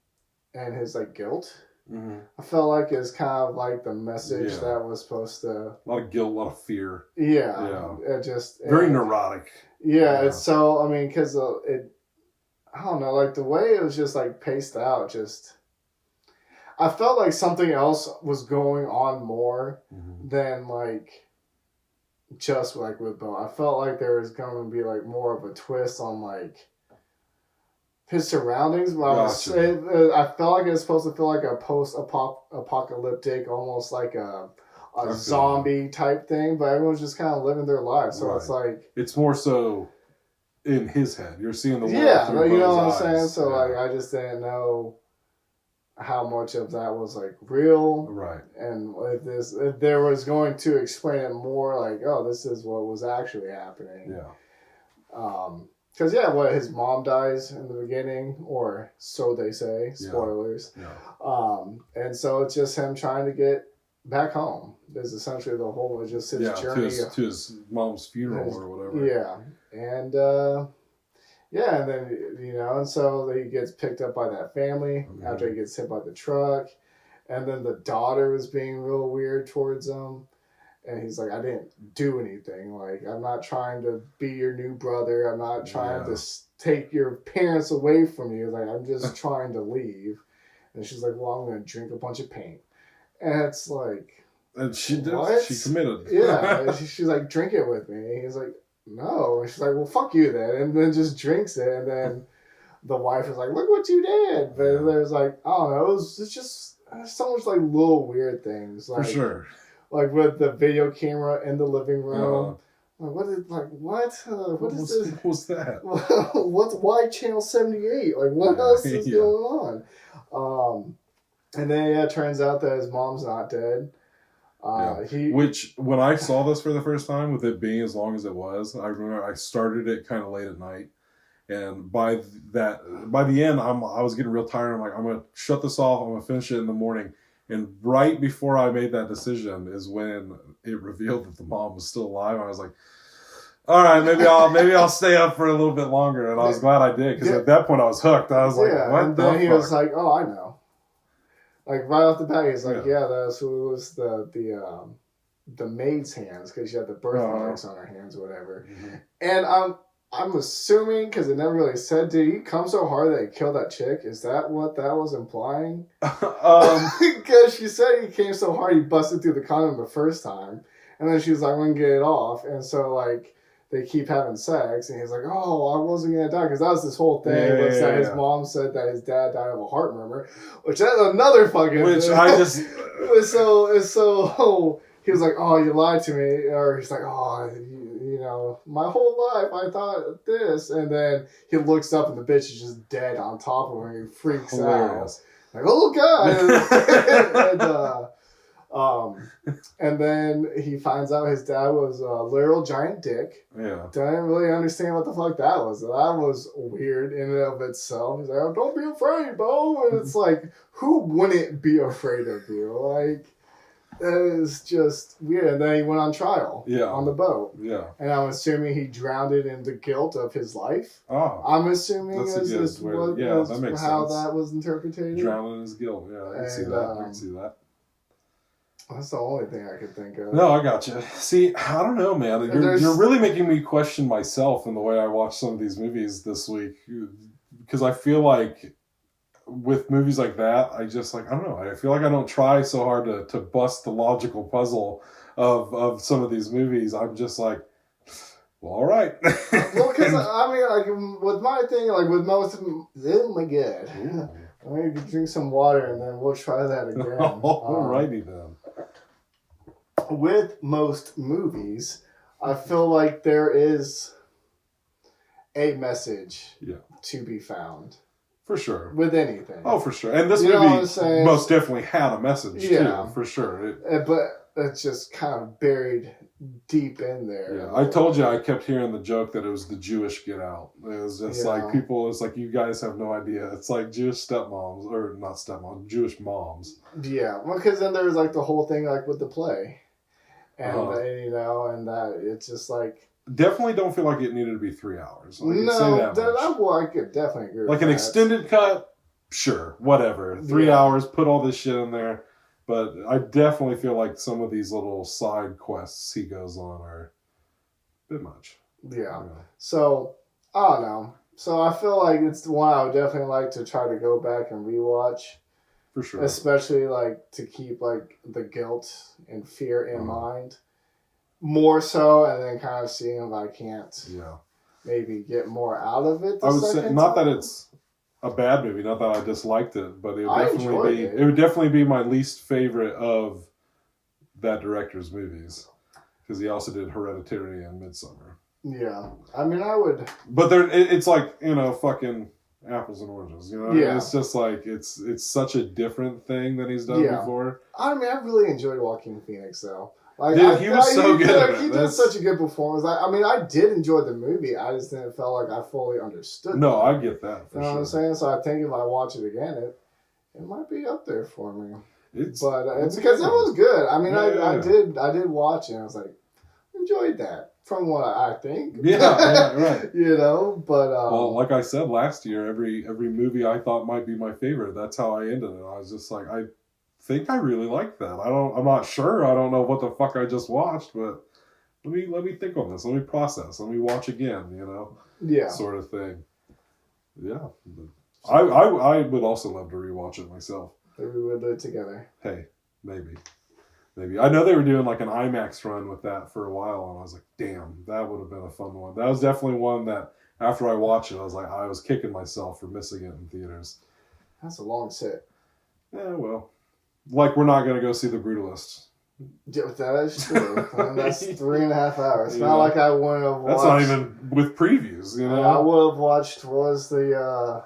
and his like guilt. Mm-hmm. I felt like it's kind of like the message that was supposed to. A lot of guilt, a lot of fear. Yeah. It just very neurotic. Yeah. It's so, I mean, because I don't know, like the way it was just like paced out, just I felt like something else was going on more than like just like with Beau. I felt like there was going to be like more of a twist on like his surroundings. But I felt like it was supposed to feel like a post-apocalyptic, almost like a zombie type thing, but everyone's just kind of living their lives. So it's like it's more so in his head. You're seeing the world through you know what I'm saying? So like I just didn't know how much of that was like real, right? And if there was going to explain it more, like, oh, this is what was actually happening. Because his mom dies in the beginning, or so they say. Spoilers. And so it's just him trying to get back home. There's essentially the whole, it's just his journey to his mom's funeral or whatever. And and then and so he gets picked up by that family after he gets hit by the truck, and then the daughter is being real weird towards him. And he's like, I didn't do anything. Like, I'm not trying to be your new brother. I'm not trying to take your parents away from you. Like, I'm just trying to leave. And she's like, well, I'm going to drink a bunch of paint. And it's like... And she did. What? She committed. Yeah. she's like, drink it with me. And he's like, no. And she's like, well, fuck you then. And then just drinks it. And then the wife is like, look what you did. But there's like, I don't know. It's just so much like little weird things. Like, for sure. Like with the video camera in the living room. What is this? What was that? Why Channel 78? Like, what else is going on? And then it turns out that his mom's not dead. Which, when I saw this for the first time, with it being as long as it was, I remember I started it kind of late at night. And by the end, I was getting real tired. I'm like, I'm going to shut this off. I'm going to finish it in the morning. And right before I made that decision is when it revealed that the mom was still alive. I was like, all right, maybe I'll stay up for a little bit longer. And I was glad I did, because at that point I was hooked. I was like, what and then he was like, oh, I know. Like right off the bat, he's like, that's who was the maid's hands, because she had the birth marks on her hands or whatever. And I'm assuming, because it never really said, did he come so hard that he killed that chick? Is that what that was implying? Because she said he came so hard he busted through the condom the first time. And then she was like, I'm going to get it off. And so, like, they keep having sex. And he's like, oh, I wasn't going to die. Because that was this whole thing. That his mom said that his dad died of a heart murmur. Which that's another fucking... Which I just... So he was like, oh, you lied to me. Or he's like, oh... my whole life I thought this, and then he looks up and the bitch is just dead on top of him, and he freaks out. Like, oh God! And then he finds out his dad was a literal giant dick. Yeah. Didn't really understand what the fuck that was. That was weird in and of itself. He's like, oh, don't be afraid, Beau. And it's like, who wouldn't be afraid of you? Like, that is just weird. And then he went on trial on the boat. Yeah. And I'm assuming he drowned it in the guilt of his life. Oh. I'm assuming that makes how sense. that was interpreted. Drowning in his guilt. Yeah, I can see that. I can see that. That's the only thing I could think of. No, I gotcha. See, I don't know, man. You're really making me question myself in the way I watch some of these movies this week. Because I feel like with movies like that, I don't know. I feel like I don't try so hard to bust the logical puzzle of some of these movies. I'm just like, well, all right. Well, because, with my thing, with most of them, oh my God. I'm going to drink some water and then we'll try that again. Alrighty then. With most movies, I feel like there is a message to be found. For sure. With anything. Oh, for sure. And this movie most definitely had a message, too, for sure. But it's just kind of buried deep in there. Yeah, I told you I kept hearing the joke that it was the Jewish Get Out. It was just people, it's like, you guys have no idea. It's like Jewish stepmoms, or not stepmoms, Jewish moms. Yeah, well, because then there was the whole thing with the play. And, and that it's just like... Definitely don't feel like it needed to be 3 hours. I could definitely agree with an extended cut, sure, whatever. 3 hours, put all this shit in there. But I definitely feel like some of these little side quests he goes on are a bit much. Yeah. So, I don't know. So I feel like it's the one I would definitely like to try to go back and rewatch. For sure. Especially to keep the guilt and fear in mind. More so, and then kind of seeing if I can't maybe get more out of it. I would say not that it's a bad movie, not that I disliked it, but it would definitely be my least favorite of that director's movies, because he also did Hereditary and Midsommar. Yeah, I mean, I would, but it's like fucking apples and oranges, Yeah, it's just like it's such a different thing than he's done before. I mean, I really enjoyed Joaquin Phoenix though. Dude, he was so good. He did such a good performance. I did enjoy the movie. I just didn't feel like I fully understood. No, I get that. You know what I'm saying? So I think if I watch it again, it might be up there for me. It's because it was good. I mean, I did watch it. And I was like, enjoyed that from what I think. Yeah, right. But well, like I said last year, every movie I thought might be my favorite. That's how I ended it. I was just like, I think I really like that. I'm not sure. I don't know what the fuck I just watched, but let me think on this. Let me process. Let me watch again, Yeah. Sort of thing. Yeah. I would also love to rewatch it myself. Maybe we'll do it together. Hey, maybe. I know they were doing an IMAX run with that for a while, and I was like, damn, that would have been a fun one. That was definitely one that after I watched it, I was kicking myself for missing it in theaters. That's a long sit. Yeah, well. We're not going to go see The Brutalist. Yeah, that is true. That's 3.5 hours. It's not like I wouldn't have watched... That's not even with previews, I would have watched, the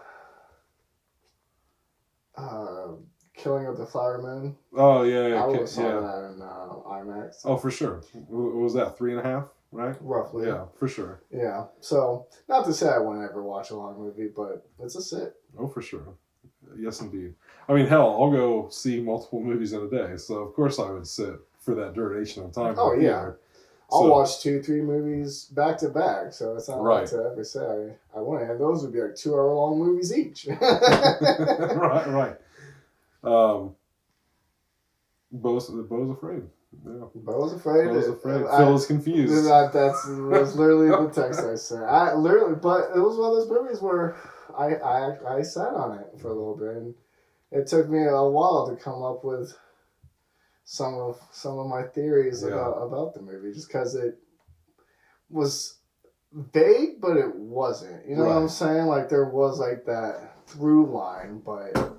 Killing of the Flower Moon. Oh, yeah. I would have saw that in IMAX. Oh, for sure. What was that, 3.5, right? Roughly. Yeah, for sure. Yeah. So, not to say I wouldn't ever watch a long movie, but it's a sit. Oh, for sure. Yes, indeed. I mean, hell, I'll go see multiple movies in a day, so of course I would sit for that duration of time. Oh, yeah. I'll watch 2-3 movies back to back, so it's not like to ever say I wouldn't. And those would be 2-hour-long movies each. Right. Beau's afraid. Yeah. Beau's afraid. Phil is confused. That's literally the text I sent. But it was one of those movies where I sat on it for a little bit, and it took me a while to come up with some of my theories about the movie, just because it was vague, but it wasn't. You know what I'm saying? There was that through line, but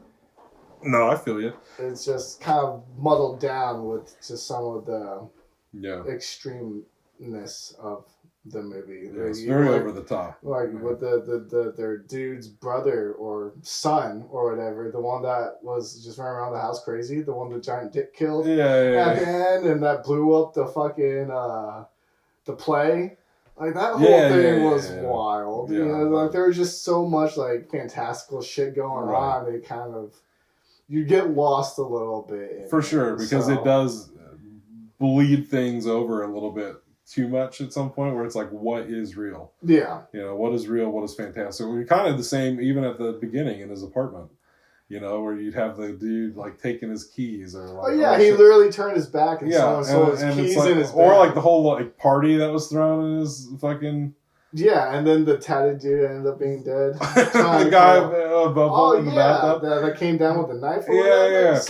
no, I feel you. It's just kind of muddled down with just some of the extremeness of the movie. Yeah, it's very over the top. Like with their dude's brother or son or whatever, the one that was just running around the house crazy, the one the giant dick killed at the end, and that blew up the fucking the play. Like that whole thing was wild. Yeah, you know, like there was just so much like fantastical shit going on. They kind of you get lost a little bit. For sure, because it does bleed things over a little bit too much at some point where it's like, what is real? Yeah. You know, what is real, what is fantastic? We're kind of the same even at the beginning in his apartment. You know, where you'd have the dude like taking his keys or like he literally turned his back and saw his keys like, in his bag. Or like the whole like party that was thrown in his fucking and then the tatted dude ended up being dead. The guy above in the bathtub that came down with a knife. There's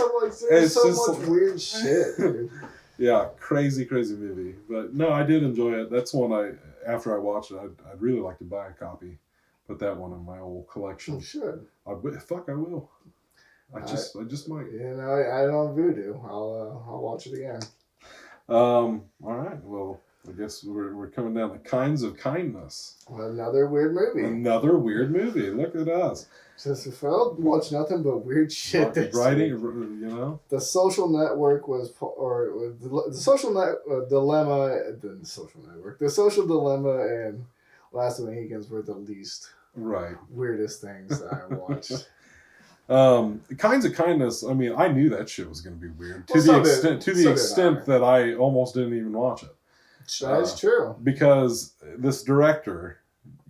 so much weird shit, dude. Yeah, crazy movie. But no, I did enjoy it. That's one after I watched it, I'd really like to buy a copy. Put that one in my old collection. You should. I will. I just might. You know, I don't voodoo. I'll watch it again. All right. Well, I guess we're coming down to Kinds of Kindness. Another weird movie. Look at us. Just watch nothing but weird shit. Writing, you know. The Social Network was, the Social Dilemma. The Social Network. The Social Dilemma and Last of the Mohicans were the least weirdest things that I watched. Kinds of Kindness. I mean, I knew that shit was going to be weird to the extent that I almost didn't even watch it. That is true. Because this director,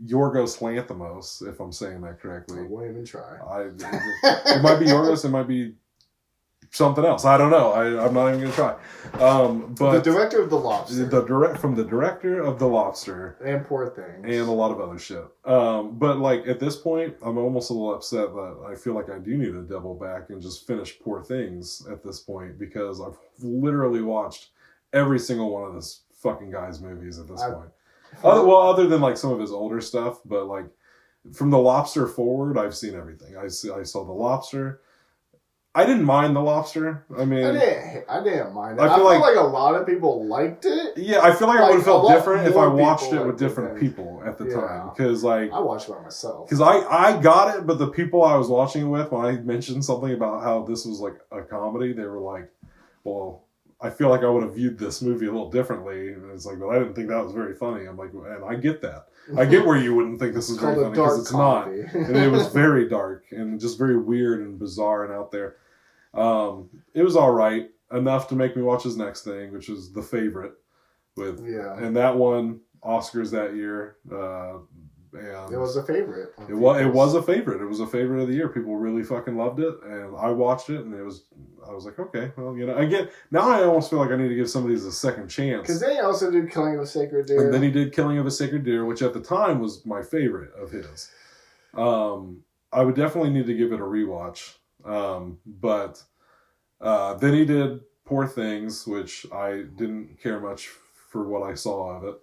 Yorgos Lanthimos, if I'm saying that correctly. I won't even try. It might be Yorgos, it might be something else. I don't know. I'm not even going to try. But the director of The Lobster. From the director of The Lobster. And Poor Things. And a lot of other shit. But like at this point, I'm almost a little upset that I feel like I do need to double back and just finish Poor Things at this point because I've literally watched every single one of this fucking guy's movies at this point. Other than like some of his older stuff, but like from The Lobster forward, I've seen everything. I saw The Lobster. I didn't mind The Lobster. I mean, I didn't mind it. I feel like a lot of people liked it. Yeah, I feel like I would have felt different if I watched it with different people at the time. Because like I watched it by myself. Because I got it, but the people I was watching it with, when I mentioned something about how this was like a comedy, they were like, "Well, I feel like I would have viewed this movie a little differently." And it's like, "But I didn't think that was very funny." I'm like, and I get that. I get where you wouldn't think this is very funny because it's comedy. Not. And it was very dark and just very weird and bizarre and out there. It was all right enough to make me watch his next thing, which is The Favorite, and that won Oscars that year. And it was a favorite. It was a favorite. It was a favorite of the year. People really fucking loved it, and I watched it, and I was like, okay, well, you know, now I almost feel like I need to give some of these a second chance. Because then he also did Killing of a Sacred Deer. And then he did Killing of a Sacred Deer, which at the time was my favorite of his. I would definitely need to give it a rewatch. But then he did Poor Things, which I didn't care much for what I saw of it.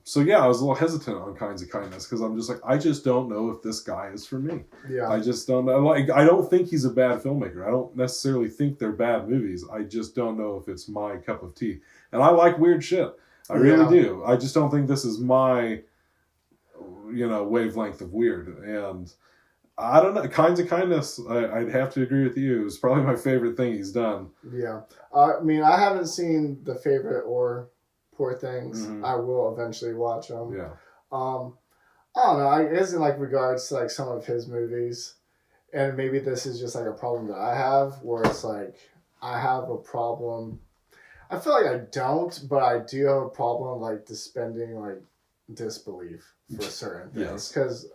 So yeah, I was a little hesitant on Kinds of Kindness because I'm just like, I just don't know if this guy is for me. Yeah. I just don't know. Like, I don't think he's a bad filmmaker. I don't necessarily think they're bad movies. I just don't know if it's my cup of tea. And I like weird shit. I really do. I just don't think this is my, wavelength of weird. And I don't know. Kinds of Kindness, I'd have to agree with you. It's probably my favorite thing he's done. Yeah. I mean, I haven't seen The Favorite or Poor Things. Mm-hmm. I will eventually watch them. Yeah. I don't know. I guess in like regards to like some of his movies, and maybe this is just like a problem that I have, where it's like I have a problem. I feel like I don't, but I do have a problem like suspending like disbelief for certain things because.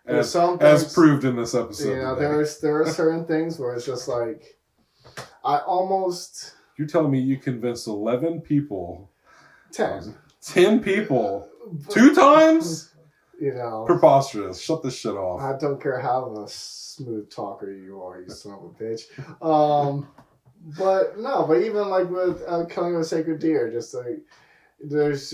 As proved in this episode. You know, there are certain things where it's just like, I almost... You're telling me you convinced 11 people... 10. 10 people. 2 times? You know... Preposterous. Shut this shit off. I don't care how a smooth talker you are, you son of a bitch. But even like with Killing of a Sacred Deer, just like, there's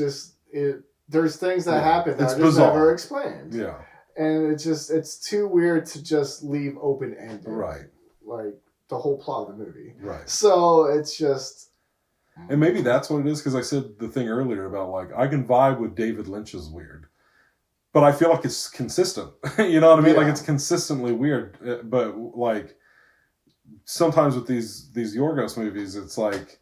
things that happen that are just never explained. Yeah. And it's too weird to just leave open-ended. Right. Like, the whole plot of the movie. Right. So, it's just... And maybe that's what it is, because I said the thing earlier about, like, I can vibe with David Lynch's weird. But I feel like it's consistent. You know what I mean? Yeah. Like, it's consistently weird. But, like, sometimes with these Yorgos movies, it's like,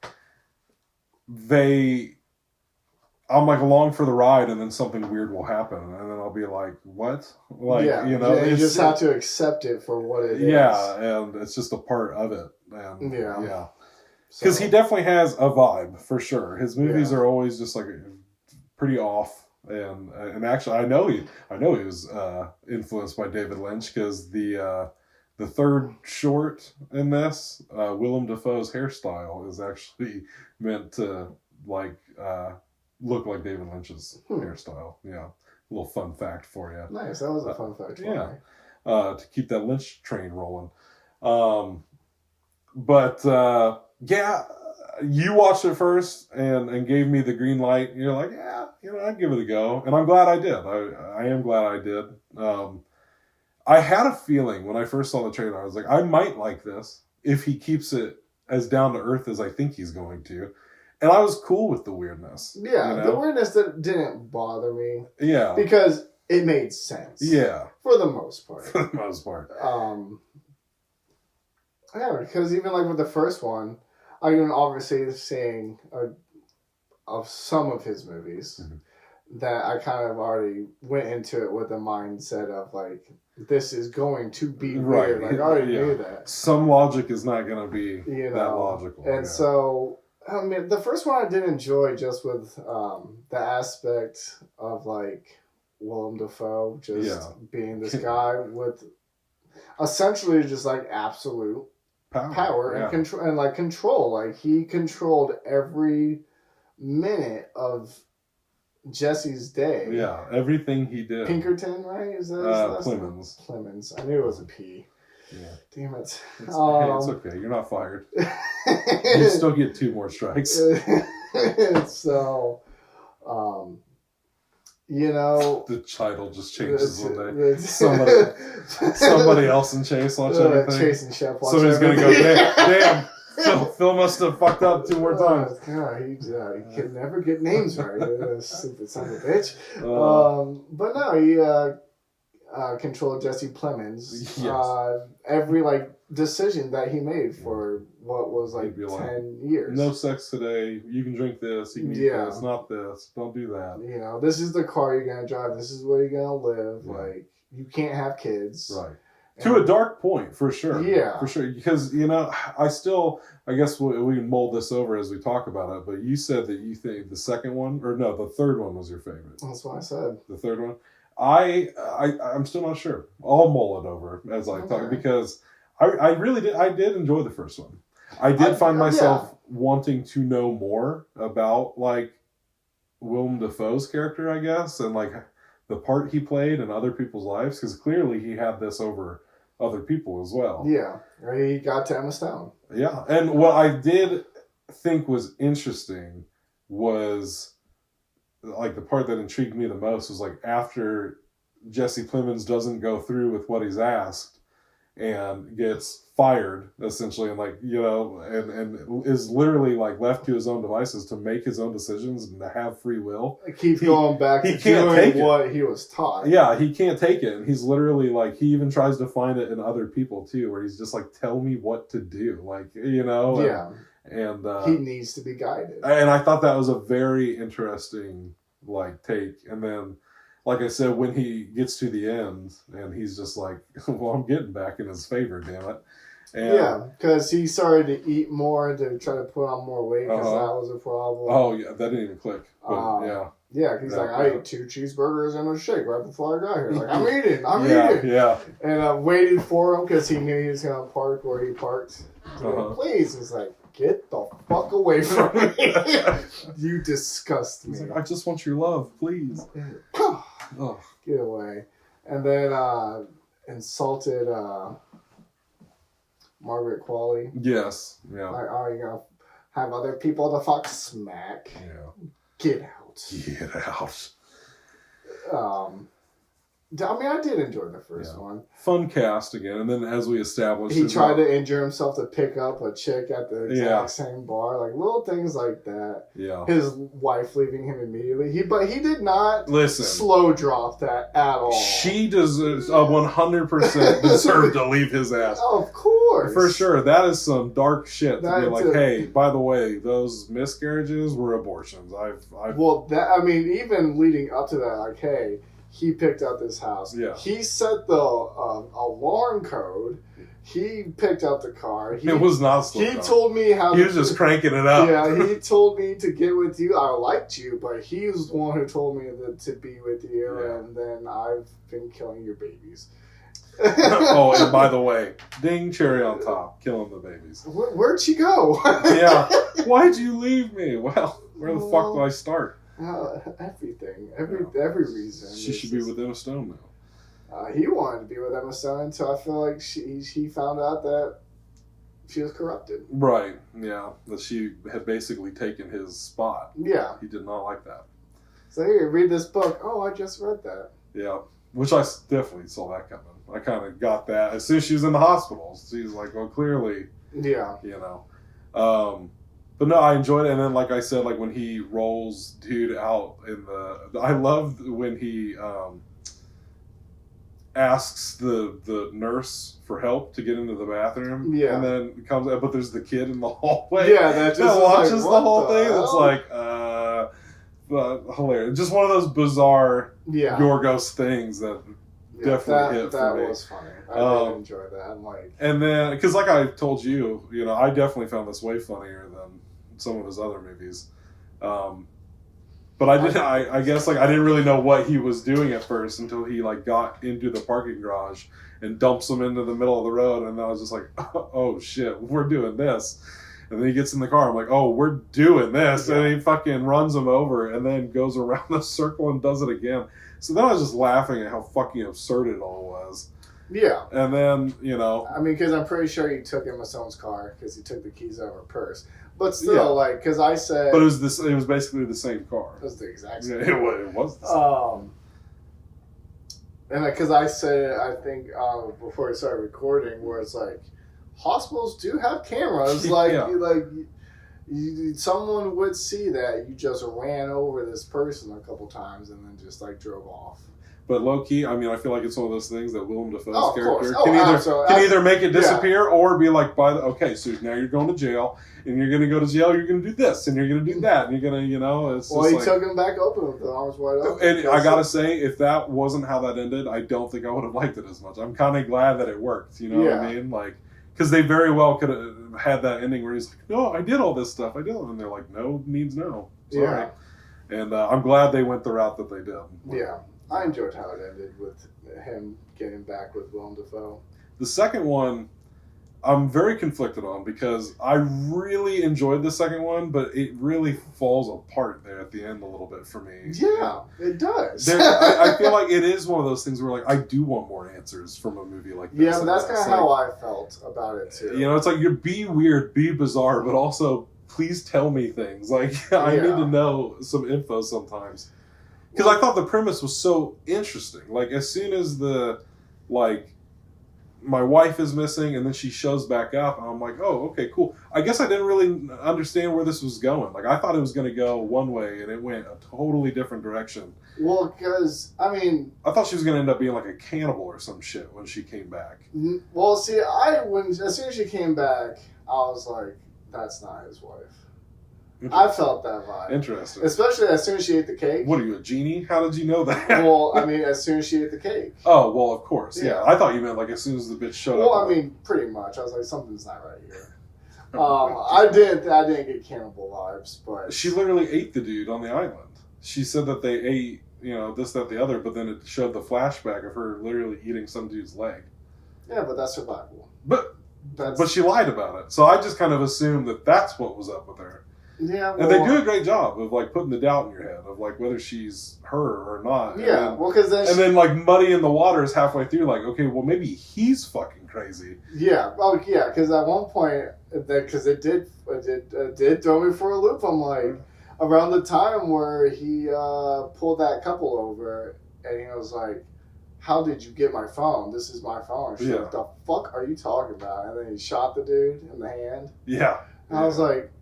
I'm, like, along for the ride, and then something weird will happen. And then I'll be like, what? Like, you know? Yeah, you just have to accept it for what it is. Yeah, and it's just a part of it. And, yeah. Because So, he definitely has a vibe, for sure. His movies are always just, like, pretty off. And actually, I know he was influenced by David Lynch, because the third short in this, Willem Dafoe's hairstyle is actually meant to, like, look like David Lynch's hairstyle. Yeah, a little fun fact for you. Nice, that was a fun fact. To keep that Lynch train rolling. But you watched it first and gave me the green light. And you're like, yeah, I'd give it a go. And I'm glad I did. I am glad I did. I had a feeling when I first saw the trailer, I was like, I might like this if he keeps it as down to earth as I think he's going to. And I was cool with the weirdness. Yeah, the weirdness didn't bother me. Yeah. Because it made sense. Yeah. For the most part. For the most part. Yeah, because even like with the first one, I can obviously seeing of some of his movies that I kind of already went into it with the mindset of like, this is going to be weird. Like I already knew that. Some logic is not going to be that logical. And so, I mean, the first one I did enjoy just with the aspect of like Willem Dafoe just being this guy with essentially just like absolute power and control and like control. Like he controlled every minute of Jesse's day. Yeah, everything he did. Pinkerton, right? Is that his last name? Clemens. I knew it was a P. Yeah. Damn it. It's okay. You're not fired. You still get 2 more strikes. So, the title just changes one day. Somebody else in Chase watch everything. Chase and Chef watch Somebody's going to go, damn. Phil must have fucked up 2 more times. God, he can never get names right. Stupid son of a bitch. But no, he controlled Jesse Plemons. Yes. Every decision that he made for what was 10 years. No sex today. You can drink this. You can eat this. Not this. Don't do that. This is the car you're gonna drive. This is where you're gonna live. Yeah. You can't have kids. Right. To a dark point, for sure. Yeah. For sure. Because, I guess we can mold this over as we talk about it, but you said that you think the second one, or no, the third one was your favorite. That's what I said. The third one? I'm still not sure. I'll mull it over as I talk, because I really did. I did enjoy the first one. I did find myself wanting to know more about, Willem Dafoe's character, I guess, and, the part he played in other people's lives, because clearly he had this over other people as well. Yeah, he got to Emma Stone. Yeah, and what I did think was interesting was, the part that intrigued me the most was, after Jesse Plemons doesn't go through with what he's asked and gets fired, essentially, and and is literally left to his own devices to make his own decisions and to have free will. Keep going back to doing what he was taught. Yeah, he can't take it. And he's literally he even tries to find it in other people too, where he's just tell me what to do. And he needs to be guided. And I thought that was a very interesting take. And then, like I said, when he gets to the end and he's just well, I'm getting back in his favor, damn it. And, because he started to eat more to try to put on more weight, because that was a problem. Oh, yeah, that didn't even click. But, Yeah, because I ate 2 cheeseburgers and a shake right before I got here. I'm eating. Yeah. And I waited for him because he knew he was going to park where he parked. Please. He's get the fuck away from me. You disgust me. He's I just want your love, please. Get away. And then insulted Margaret Qualley. Yes. Yeah. You're going to have other people to fuck smack. Yeah. Get out. Get out. I mean, I did enjoy the first one. Fun cast again, and then as we established, he tried to injure himself to pick up a chick at the exact same bar, like little things like that. Yeah, his wife leaving him immediately. But he did not slow drop that at all. She does 100% deserve to leave his ass. Of course, for sure. That is some dark shit to be like, hey, by the way, those miscarriages were abortions. Even leading up to that, like, hey. He picked out this house. Yeah. He set the alarm code. He picked out the car. It was not slow. He told me how. He was just cranking it up. Yeah, he told me to get with you. I liked you, but he was the one who told me to be with you, and then I've been killing your babies. Oh, and by the way, ding, cherry on top, killing the babies. Where'd she go? Yeah. Why'd you leave me? Well, where the fuck do I start? Everything. Every reason. She should be with Emma Stone now. He wanted to be with Emma Stone until I feel like he found out that she was corrupted. Right, yeah. That she had basically taken his spot. Yeah. He did not like that. So here, read this book. Oh, I just read that. Yeah. Which I definitely saw that coming. I kind of got that. As soon as she was in the hospital, she was like, well, clearly. Yeah. You know. But no, I enjoyed it. And then, like I said, like when he rolls dude out in the... I love when he asks the nurse for help to get into the bathroom. Yeah. And then comes... But there's the kid in the hallway. Yeah, that just watches like, the whole thing. Hell? It's like... hilarious. Just one of those bizarre Yorgos things that definitely hit for me. That was funny. I did enjoy that. And then, because like I told you, you know, I definitely found this way funnier than some of his other movies. But I guess like I didn't really know what he was doing at first until he like got into the parking garage and dumps him into the middle of the road, and I was just like, oh shit, we're doing this. And then he gets in the car. I'm like, oh, we're doing this. Yeah. And he fucking runs him over and then goes around the circle and does it again. So then I was just laughing at how fucking absurd it all was. Yeah. And then, you know. I mean, because I'm pretty sure he took Emma Stone's car because he took the keys out of her purse. But still, like, because I said. But it was basically the same car. It was the exact same car. It was the same. And because I said, I think, before we started recording, where it's like, hospitals do have cameras. Someone would see that you just ran over this person a couple times and then just like drove off. But low key, I mean, I feel like it's one of those things that Willem Dafoe's character can either make it disappear or be like, okay, so now you're going to jail, and you're going to go to jail, you're going to do this, and you're going to do that, and you're going to, you know, it's well, he took him back open with the arms wide open. And I got to say, if that wasn't how that ended, I don't think I would have liked it as much. I'm kind of glad that it worked, you know what I mean? Like, because they very well could have had that ending where he's like, no, I did all this stuff, I did it. And they're like, no means no. Sorry. Yeah. And I'm glad they went the route that they did. Yeah. I enjoyed how it ended with him getting back with Willem Dafoe. The second one, I'm very conflicted on because I really enjoyed the second one, but it really falls apart there at the end a little bit for me. Yeah, it does. I feel like it is one of those things where like I do want more answers from a movie like this. Yeah, but that's kind of how I felt about it too. You know, it's like you be weird, be bizarre, but also please tell me things. Like I need to know some info sometimes. Because I thought the premise was so interesting. Like, as soon as my wife is missing and then she shows back up, and I'm like, oh, okay, cool. I guess I didn't really understand where this was going. Like, I thought it was going to go one way, and it went a totally different direction. Well, because, I mean... I thought she was going to end up being like a cannibal or some shit when she came back. Well, see, as soon as she came back, I was like, that's not his wife. I felt that vibe. Interesting. Especially as soon as she ate the cake. What are you, a genie? How did you know that? Well, I mean, as soon as she ate the cake. Oh, well, of course. Yeah. I thought you meant like as soon as the bitch showed up. Well, I mean, pretty much. I was like, something's not right here. I didn't get cannibal vibes, but... She literally ate the dude on the island. She said that they ate, you know, this, that, the other, but then it showed the flashback of her literally eating some dude's leg. Yeah, but that's survival. But she lied about it. So I just kind of assumed that that's what was up with her. Yeah, well, and they do a great job of like putting the doubt in your head of like whether she's her or not. Yeah, well, because then like muddying the waters halfway through, like okay, well maybe he's fucking crazy. Yeah, yeah, because at one point, because it did throw me for a loop. I'm like, around the time where he pulled that couple over, and he was like, how did you get my phone? This is my phone. She's like, the fuck are you talking about? And then he shot the dude in the hand. Yeah. And I was like,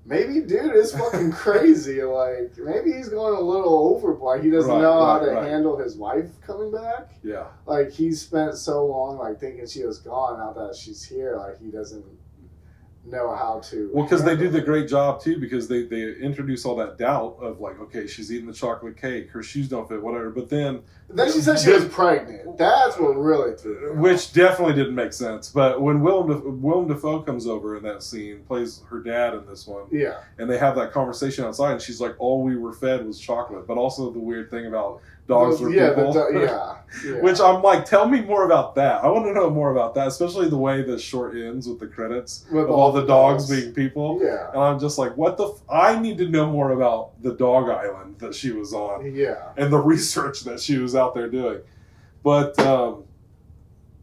maybe dude is fucking crazy. Like, maybe he's going a little overboard. He doesn't know how to handle his wife coming back. Yeah. Like, he spent so long, like, thinking she was gone. Now that she's here, like, he doesn't know how to. Well, because they do the great job, too, because they introduce all that doubt of, like, okay, she's eating the chocolate cake, her shoes don't fit, whatever. But then she said she was pregnant. That's what really threw me. Which definitely didn't make sense. But when Willem Dafoe comes over in that scene, plays her dad in this one, and they have that conversation outside, and she's like, all we were fed was chocolate. But also the weird thing about dogs were people. Which I'm like, tell me more about that. I want to know more about that, especially the way the short ends with the credits with of all the dogs being people. Yeah. And I'm just like, what the I need to know more about the dog island that she was on. Yeah. And the research that she was out there doing. But,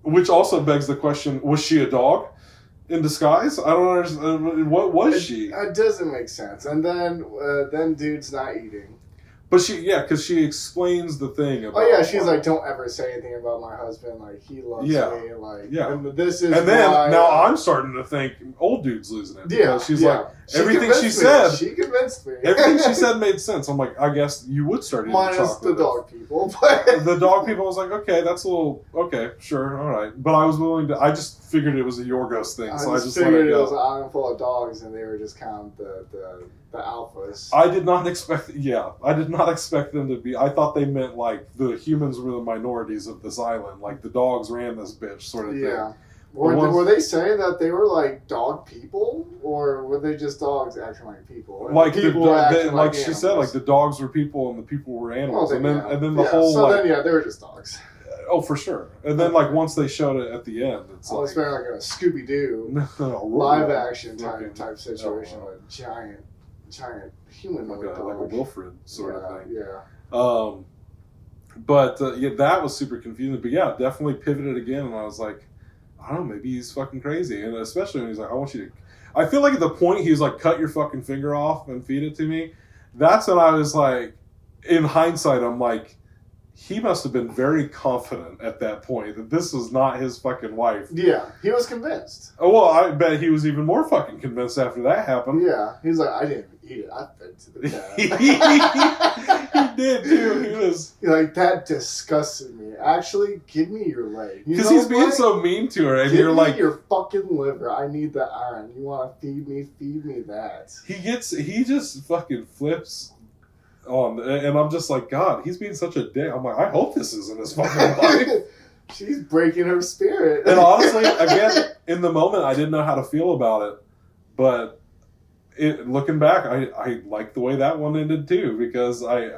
which also begs the question, was she a dog in disguise? I don't understand. What was she? It doesn't make sense. And then dude's not eating. But because she explains the thing about. She's like, don't ever say anything about my husband. Like, he loves me. Like, and this is. And then now I'm starting to think old dude's losing it. Yeah, she's like, everything she said. She convinced me. Everything she said made sense. I'm like, I guess you would start eating chocolate. Minus the dog people. The dog people, I was like, okay, that's a little sure, all right. But I was willing to. I just figured it was a Yorgos thing, so I just figured it was an island full of dogs, and they were just kind of the alphas. I did not expect. Yeah, I did not expect them to be. I thought they meant like the humans were the minorities of this island, like the dogs ran this bitch, sort of thing. Yeah. Were they saying that they were like dog people, or were they just dogs acting like people? Like like she said, like the dogs were people and the people were animals, and then the whole. So then they were just dogs. Oh, for sure. And then like once they showed it at the end, it's it's very like a Scooby Doo live action type situation with giant humanoid dog. Like a Wilfred sort of thing. Yeah. But that was super confusing. But yeah, definitely pivoted again, and I was like, I don't know, maybe he's fucking crazy. And especially when he's like, I want you to. I feel like at the point he was like, cut your fucking finger off and feed it to me. That's when I was like, in hindsight, I'm like, he must have been very confident at that point that this was not his fucking wife. Yeah, he was convinced. Oh, well, I bet he was even more fucking convinced after that happened. Yeah, he's like, I didn't eat it. I fed it to the cat. He did, too. He was... like, that disgusted me. Actually, give me your leg. Because he's being so mean to her, and you're like... Give me your fucking liver. I need the iron. You want to feed me? Feed me that. He just fucking flips... on, and I'm just like, God, he's being such a dick. I'm like, I hope this isn't his fucking wife. She's breaking her spirit. And honestly, again, in the moment, I didn't know how to feel about it. But looking back, I like the way that one ended too, because I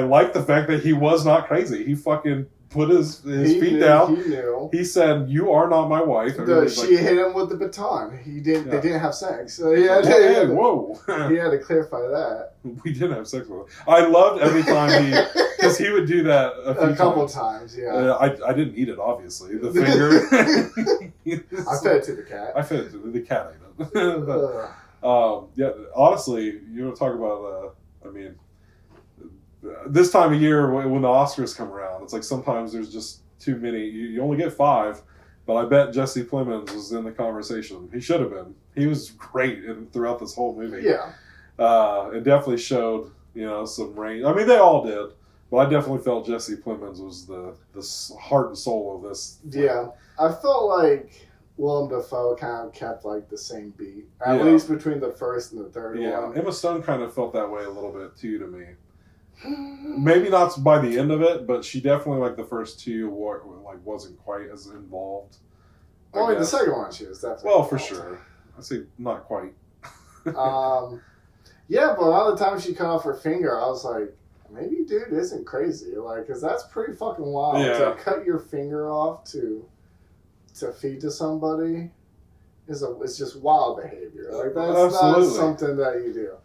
like the fact that he was not crazy. He fucking put his feet down. He knew. He said, "You are not my wife." She hit him with the baton. He didn't. They didn't have sex. So he had to clarify that. We didn't have sex with him. I loved every time because he would do that a couple times. Yeah. I didn't eat it, obviously. The finger. I fed it to the cat. I fed it to the cat. Ate it. But, honestly, you want to talk about? This time of year when the Oscars come around, it's like sometimes there's just too many. You only get 5, but I bet Jesse Plemons was in the conversation. He should have been. He was great throughout this whole movie. Yeah. It definitely showed, some range. I mean, they all did, but I definitely felt Jesse Plemons was the heart and soul of this. Yeah. I felt like Willem Dafoe kind of kept like the same beat, at least between the first and the third one. Yeah, Emma Stone kind of felt that way a little bit too to me. Maybe not by the end of it, but she definitely, like, the first 2 wasn't quite as involved. The second one she was definitely involved. For sure. I say not quite. Yeah, but a lot of the time she cut off her finger, I was like, maybe dude isn't crazy. Like, because that's pretty fucking wild to cut your finger off to feed to somebody. It's just wild behavior. Like, that's not something that you do.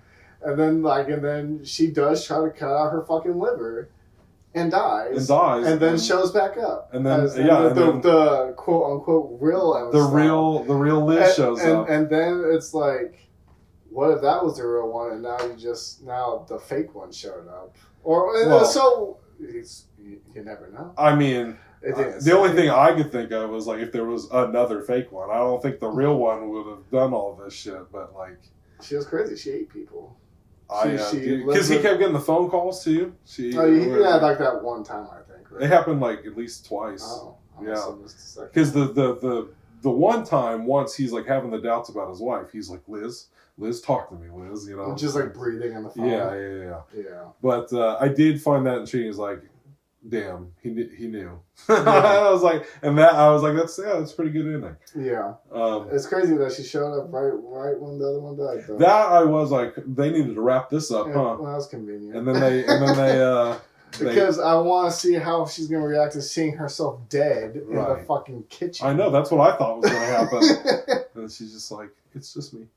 And then she does try to cut out her fucking liver and dies. And then shows back up. And then, the quote unquote real episode. The real Liz shows up. And then it's like, what if that was the real one and now the fake one showed up? So You never know. I mean, the only thing I could think of was like if there was another fake one. I don't think the real one would have done all this shit, but like she was crazy. She ate people. Because he kept getting the phone calls too. He had like that one time, I think. Right? It happened like at least twice. Oh, yeah. Because the one time, once he's like having the doubts about his wife, he's like, Liz, talk to me, Liz. You know, just like breathing on the phone. Yeah. But I did find that intriguing. He's like, damn, he knew. I was like, that's pretty good ending. Yeah. It's crazy that she showed up right when the other one died. Though. That I was like, they needed to wrap this up, huh? Well, that was convenient. And then they because I want to see how she's gonna react to seeing herself dead in the fucking kitchen. I know, that's what I thought was gonna happen. And she's just like, it's just me.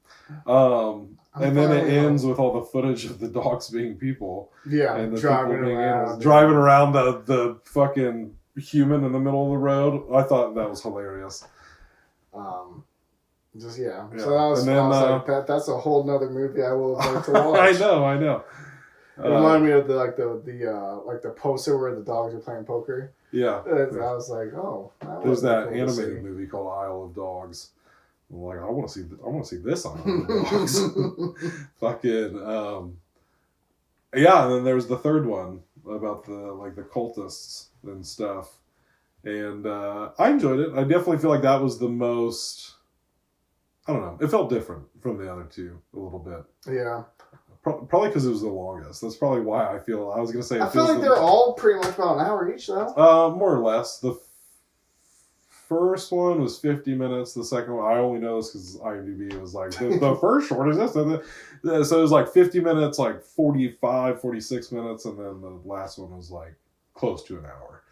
And then it ends with all the footage of the dogs being people. Yeah, and the driving around the fucking human in the middle of the road. I thought that was hilarious. So that was, and then, like, that's a whole nother movie I will like to watch. I know. It reminded me of the poster where the dogs are playing poker. Yeah. I was like, oh. There's that animated movie called Isle of Dogs. I'm like, I want to see this on Dogs. Fucking and then there's the third one about the cultists and stuff, and I enjoyed it. I definitely feel like that was the most. I don't know. It felt different from the other two a little bit. Yeah. Probably because it was the longest. That's probably why I feel. I was gonna say. I feel like they're all pretty much about an hour each, though. More or less. The first one was 50 minutes. The second one, I only know this because IMDb was like, the first short is this. So it was like 50 minutes, like 45, 46 minutes, and then the last one was like close to an hour.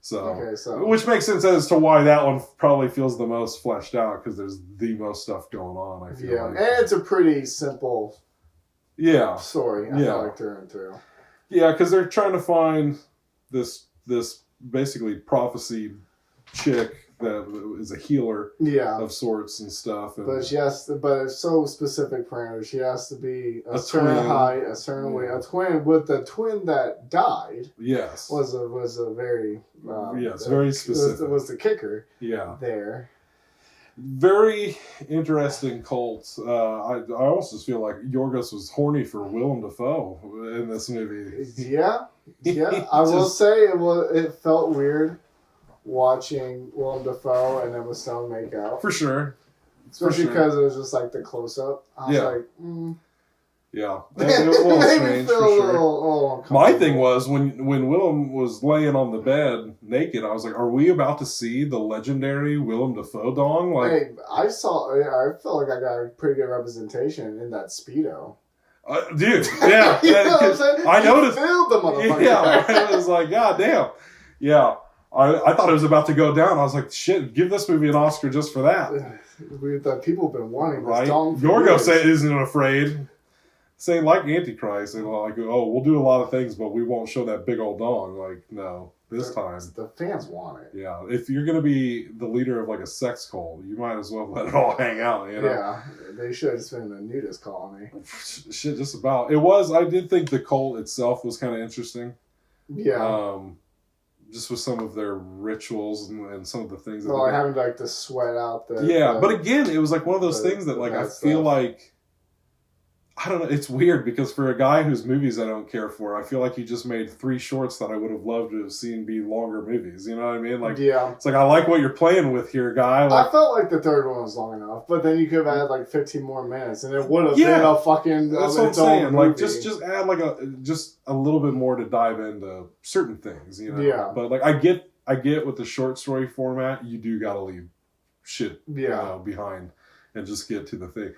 So which makes sense as to why that one probably feels the most fleshed out, because there's the most stuff going on, I feel like. And it's a pretty simple story, I feel like, through and through. Yeah, because they're trying to find this basically prophecy chick that is a healer of sorts and stuff. And, but it's so specific parameters. She has to be a certain height, a certain weight. A twin with the twin that died. Yes. Was a very very specific. Was the kicker. Yeah. There. Very interesting cult. I also just feel like Yorgos was horny for Willem Dafoe in this movie. Yeah. I will say it felt weird watching Willem Dafoe and Emma Stone make out. For sure. Especially because it was just like the close up. I was like, Yeah. It was a little strange, for sure. My thing was, when Willem was laying on the bed naked, I was like, are we about to see the legendary Willem Dafoe dong? Like, hey, I felt like I got a pretty good representation in that Speedo. Dude, yeah. You know what I'm saying? I noticed. Filled the motherfucker. Yeah, I was like, God damn. Yeah. I thought it was about to go down. I was like, shit, give this movie an Oscar just for that. People have been wanting this right? dong for Yorgos isn't afraid. Saying like Antichrist, and like, oh, we'll do a lot of things, but we won't show that big old dong. Like, no, this time. The fans want it. Yeah, if you're going to be the leader of like a sex cult, you might as well let it all hang out, you know? Yeah, they should have just been the nudist colony. Shit, just about. I did think the cult itself was kind of interesting. Yeah. Just with some of their rituals and some of the things. Well, like having like to sweat out the... Yeah, but again, it was like one of those things that like I feel like... I don't know. It's weird because for a guy whose movies I don't care for, I feel like he just made 3 shorts that I would have loved to have seen be longer movies. You know what I mean? Like, it's like, I like what you're playing with here, guy. Like, I felt like the third one was long enough, but then you could have had like 15 more minutes, and it would have been a fucking. That's what I'm saying. Like, just add like a little bit more to dive into certain things. You know? Yeah. But like, I get with the short story format, you do got to leave shit behind and just get to the thing.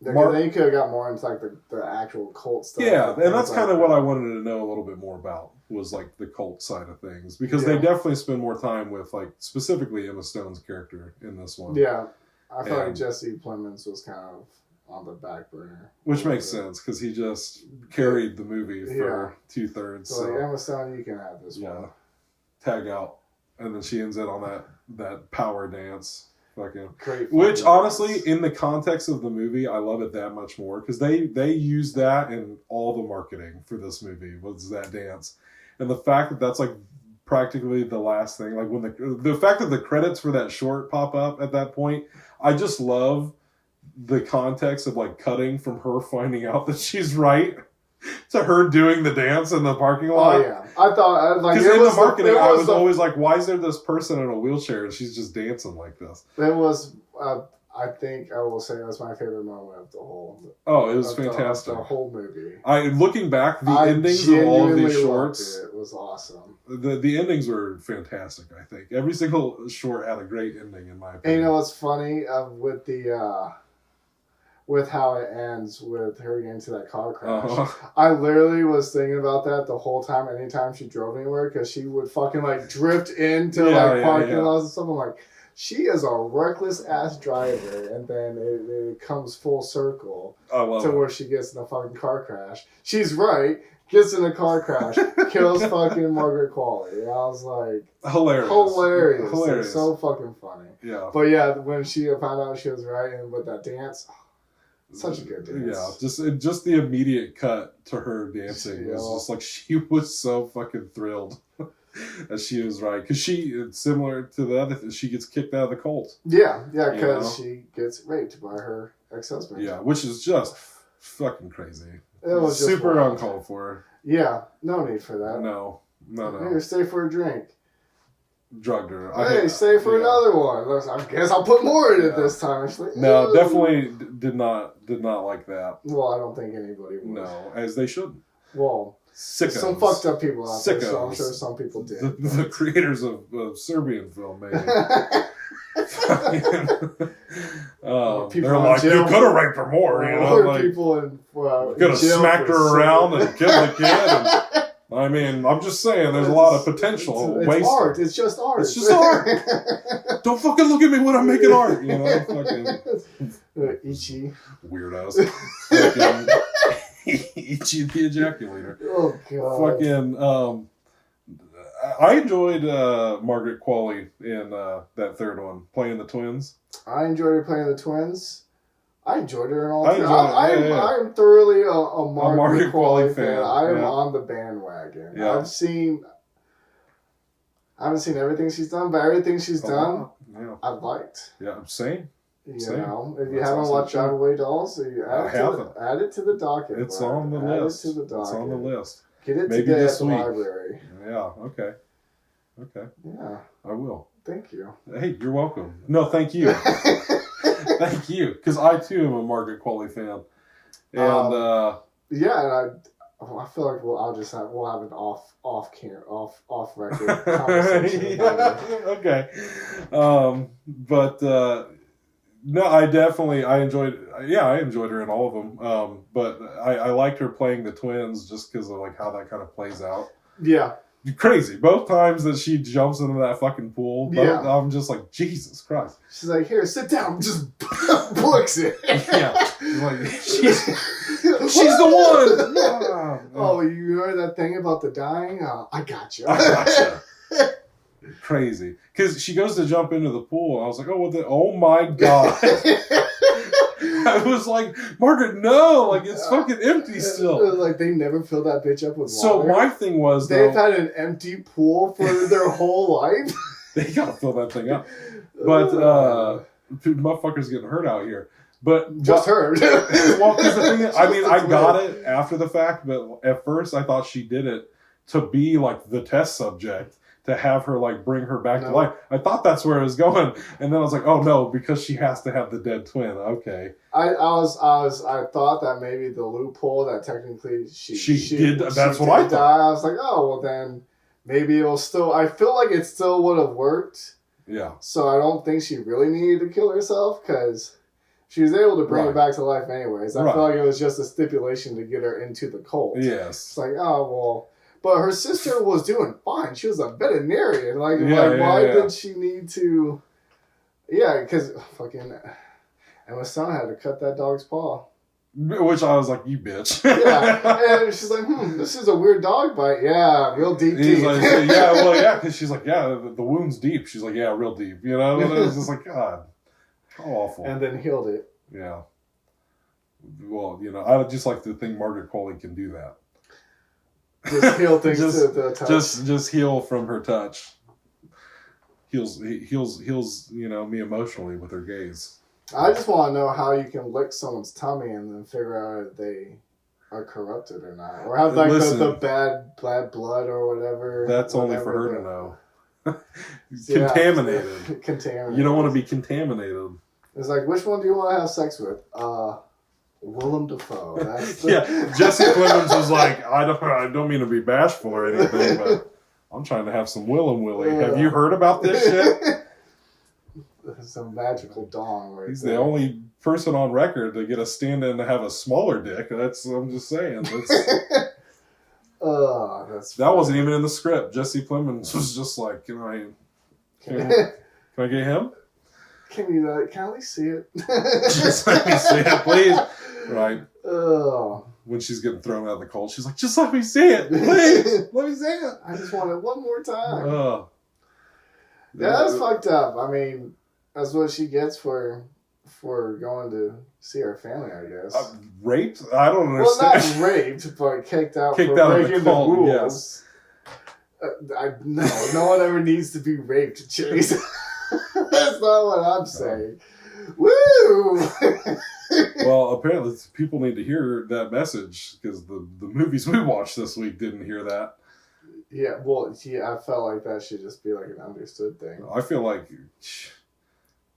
Then you could have got more into like the actual cult stuff. Yeah, and that's kind of what I wanted to know a little bit more about, was like the cult side of things, because they definitely spend more time with like specifically Emma Stone's character in this one. Yeah, I feel like Jesse Plemons was kind of on the back burner, which makes sense because he just carried the movie for 2/3. So like, Emma Stone, you can have this one. Tag out, and then she ends it on that power dance. Fucking great. Which honestly, in the context of the movie, I love it that much more because they use that in all the marketing for this movie was that dance, and the fact that that's like practically the last thing. Like when the fact that the credits for that short pop up at that point, I just love the context of like cutting from her finding out that she's right to her doing the dance in the parking lot. Oh yeah, I thought like because in the marketing, I was always like, why is there this person in a wheelchair and she's just dancing like this? It was. I think I will say it was my favorite moment of the whole. Oh, it was fantastic. The whole movie. Looking back, the endings of all of these shorts, it was awesome. The endings were fantastic. I think every single short had a great ending in my opinion. And you know what's funny with the with how it ends with her getting into that car crash. Uh-huh. I literally was thinking about that the whole time. Anytime she drove anywhere, because she would fucking like drift into parking lots and stuff. I'm like, she is a reckless ass driver, and then it comes full circle to where she gets in a fucking car crash. She's right, gets in a car crash, kills fucking Margaret Qualley. I was like, hilarious. Like, so fucking funny. Yeah. But yeah, when she found out she was right and with that dance, such a good dance. Yeah, just the immediate cut to her dancing was just like she was so fucking thrilled. That she was right, because she, similar to the other, she gets kicked out of the cult. Yeah, because she gets raped by her ex-husband. Yeah, which is just fucking crazy. It was super uncalled for. Yeah, no need for that. No. Here, stay for a drink. Drugged her. Hey, stay for another one. I guess I'll put more in it this time. She's like, no, definitely did not like that. Well, I don't think anybody would. No, as they shouldn't. Well. Sickos. Some fucked up people out there, so I'm sure some people did. The creators of Serbian Film, maybe. They're like, you could have raped her more, you know? Like, people could have smacked her around and killed the kid. And, I mean, I'm just saying, there's a lot of potential. It's art. It's just art. It's just art. Don't fucking look at me when I'm making art, you know? Fucking Ichi. Weirdos. Ichi the Ejaculator. Oh god. Fucking I enjoyed Margaret Qualley in that third one, playing the twins. I enjoyed her playing the twins. I enjoyed her in all three. I am thoroughly a Margaret Qualley fan. I am on the bandwagon. Yeah. I haven't seen everything she's done, but everything she's done, I've liked. Yeah, I'm saying. You know, if you haven't watched Drive Away Dolls, you add it to the docket. It's on the list. It to the docket. It's on the list. Get it maybe today at the library. Yeah, okay. Yeah. I will. Thank you. Hey, you're welcome. No, thank you. Thank you. Because I, too, am a Margaret Qualley fan. And, I feel like we'll have an off record conversation. Okay. No, I enjoyed her in all of them. But I liked her playing the twins just because of like how that kind of plays out. Yeah. Crazy. Both times that she jumps into that fucking pool, I'm just like, Jesus Christ. She's like, here, sit down. Just books it. Yeah. Like, she's the one. Yeah. Oh, you heard that thing about the dying? I gotcha. Crazy. Because she goes to jump into the pool, and I was like, oh my God. I was like, Margaret, no! Like, it's fucking empty still. Like, they never fill that bitch up with water. So my thing was, they've had an empty pool for their whole life. They gotta fill that thing up. But, motherfuckers getting hurt out here. But just her. Well, because the thing is, I mean, I got it after the fact, but at first I thought she did it to be, like, the test subject. To have her, like, bring her back to life. I thought that's where it was going. And then I was like, oh, no, because she has to have the dead twin. Okay. I thought that maybe the loophole that technically she did. That's what I thought. I was like, oh, well, then maybe it'll still... I feel like it still would have worked. Yeah. So I don't think she really needed to kill herself because she was able to bring her back to life anyways. I feel like it was just a stipulation to get her into the cult. Yes. It's like, oh, well... But her sister was doing fine. She was a veterinarian. Why did she need to... Yeah, because fucking... Emma Stone had to cut that dog's paw. Which I was like, you bitch. Yeah. And she's like, this is a weird dog bite. Yeah, real deep. He's like, because she's like, the wound's deep. She's like, yeah, real deep. You know? And I was just like, God. Awful. And then healed it. Yeah. Well, I just like to think Margaret Qualley can do that. Just heal things to the touch. Just heal from her touch. Heals, me emotionally with her gaze. I just want to know how you can lick someone's tummy and then figure out if they are corrupted or not, or have the bad blood or whatever. That's only for her to know. Contaminated. Contaminated. You don't want to be contaminated. It's like, which one do you want to have sex with? Willem Dafoe. Jesse Plemons was like, I don't mean to be bashful or anything, but I'm trying to have some Willem Willie. Have you heard about this shit? Some magical dong. Right He's the only person on record to get a stand-in to have a smaller dick. I'm just saying. That wasn't even in the script. Jesse Plemons was just like, can I get him? Can I at least see it? Just let me see it, please. Right. When she's getting thrown out of the cold, she's like, just let me see it, please. Let me see it. I just want it one more time. Yeah, that's fucked up. I mean, that's what she gets for going to see her family, I guess. Raped? I don't understand. Well, not raped, but kicked out for breaking the rules. Yes. No one ever needs to be raped, Chase. That's not what I'm saying. Woo! Well, apparently people need to hear that message because the movies we watched this week didn't hear that. Yeah, well, I felt like that should just be like an understood thing. I feel like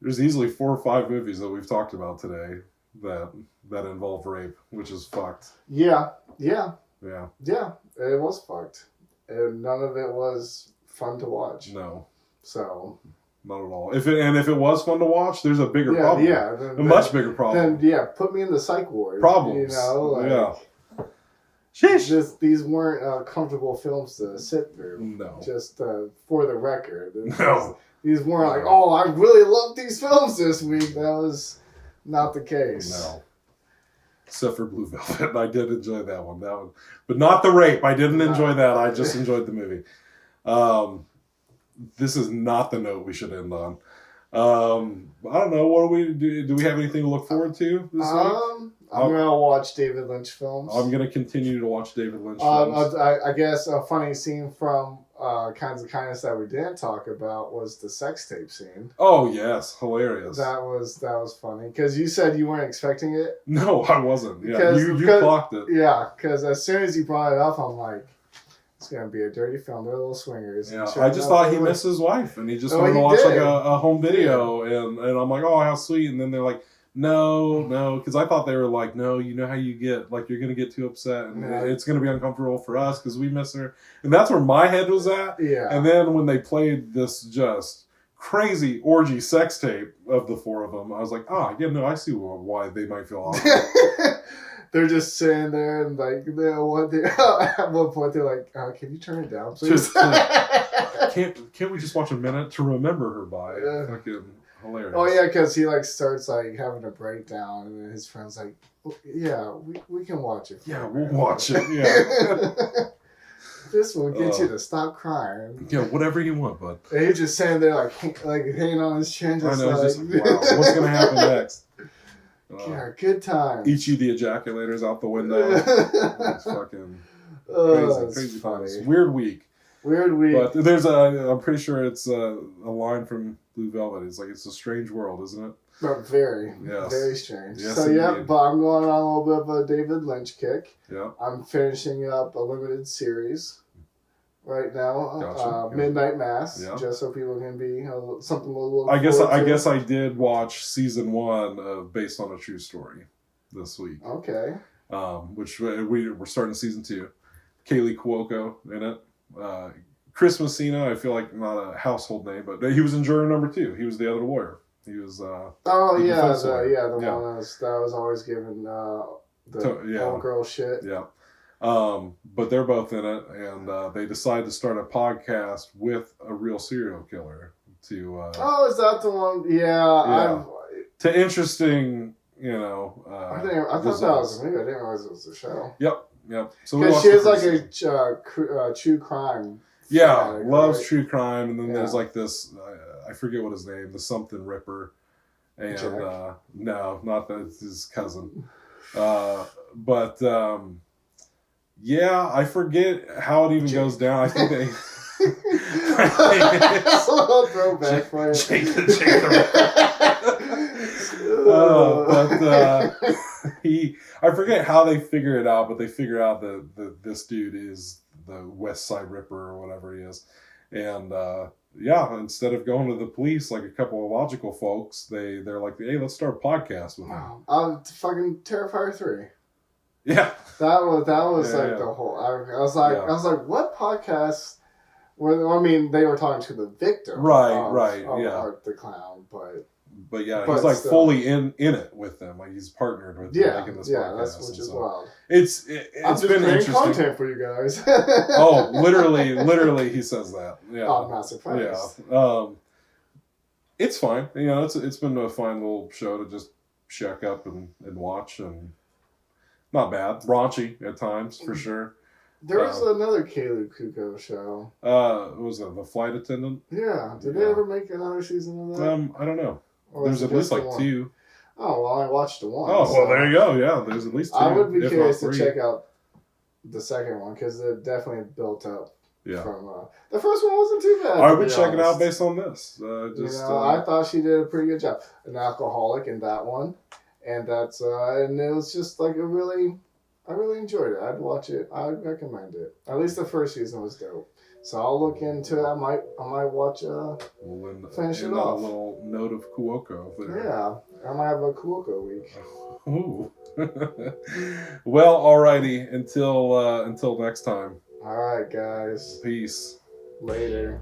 there's easily 4 or 5 movies that we've talked about today that involve rape, which is fucked. Yeah. Yeah. It was fucked, and none of it was fun to watch. No. So. Not at all. If it was fun to watch, there's a bigger problem. Yeah, a much bigger problem. Then put me in the psych ward. Problems. Sheesh. These weren't comfortable films to sit through. No. Just for the record. No. These weren't like, oh, I really love these films this week. That was not the case. No. Except for Blue Velvet. I did enjoy that one. But not the rape. I didn't enjoy that. I just enjoyed the movie. This is not the note we should end on. I don't know. What do we do? Do we have anything to look forward to this week? I'm going to watch David Lynch films. I'm going to continue to watch David Lynch films. I guess a funny scene from Kinds of Kindness that we didn't talk about was the sex tape scene. Oh, yes. Hilarious. That was funny. Because you said you weren't expecting it. No, I wasn't. Yeah, you clocked it. Yeah, because as soon as you brought it up, I'm like, it's going to be a dirty film. They're little swingers. Yeah, I just thought he missed his wife, and he just wanted to watch like a home video, and I'm like, oh, how sweet. And then they're like, no, because I thought they were like, no, you know how you get, like, you're going to get too upset, and it's going to be uncomfortable for us because we miss her. And that's where my head was at. Yeah. And then when they played this just crazy orgy sex tape of the 4 of them, I was like, I see why they might feel awkward. They're just sitting there and like, at one point they're like, can you turn it down, please? Can't we just watch a minute to remember her by? Yeah. Fucking hilarious. Oh yeah, because he like starts like having a breakdown, and then his friend's like, we can watch it. Yeah, we'll watch it. Yeah. This will get you to stop crying. Yeah, whatever you want, bud. And he's just sitting there like hanging on his chin, just I know, just wow, what's gonna happen next? Yeah, good time. Ichi the Ejaculator's out the window. It's fucking crazy times. Weird week. But there's I'm pretty sure it's a line from Blue Velvet. It's like, it's a strange world, isn't it? But very strange. Yes, so indeed. but I'm going on a little bit of a David Lynch kick. Yeah. I'm finishing up a limited series right now. Gotcha. Midnight Mass. Yeah. Just so people can be something a little. I guess I did watch season 1 of Based on a True Story this week. Okay. Which we're starting season 2. Kaylee Cuoco in it. Chris Messina, I feel like not a household name, but he was in Juror number 2. He was the other lawyer. He was. The one that was always given the girl shit. Yeah. But they're both in it, and they decide to start a podcast with a real serial killer to. Is that the one? Yeah. To interesting, I thought that was a movie. I didn't realize it was a show. Yep. So because she has like a true crime. Yeah, fanatic, loves right? true crime, and then there's like this. I forget what his name. The something Ripper. And Jack. no, not that, it's his cousin. But yeah, I forget how it even goes down. I think they. A little throwback for you. Jake the I forget how they figure it out, but they figure out that this dude is the West Side Ripper or whatever he is. And yeah, instead of going to the police like a couple of logical folks, they're like, hey, let's start a podcast with him. Fucking Terrifier 3. Yeah. That was the whole. I was like, what podcast? Well, I mean, they were talking to the victim, right, of Art the Clown, but yeah, he's like still fully in it with them, like he's partnered with them making this podcast. Which is wild. It's I'm just been interesting content for you guys. Oh, literally, he says that. Yeah, oh, not surprised. Yeah, it's fine. You know, it's been a fine little show to just check up and watch, and not bad. Raunchy at times for sure. There was another Kaylee Kuko show. What was it, The Flight Attendant? Yeah. Did they ever make another season of that? I don't know. There's at least like 2. Oh, well, I watched the one. Oh, well, there you go. Yeah, there's at least 2. I would be curious to check out the second one because it definitely built up. Yeah. From the first one wasn't too bad. I would check it out based on this. I thought she did a pretty good job. An alcoholic in that one, and that's and it was just like I really enjoyed it. I'd watch it. I'd recommend it. At least the first season was dope. So I'll look into it. I might watch. Finish it off. A little note of Kuoko there. Yeah, I might have a Kuoko week. Ooh. Well, alrighty. Until next time. All right, guys. Peace. Later.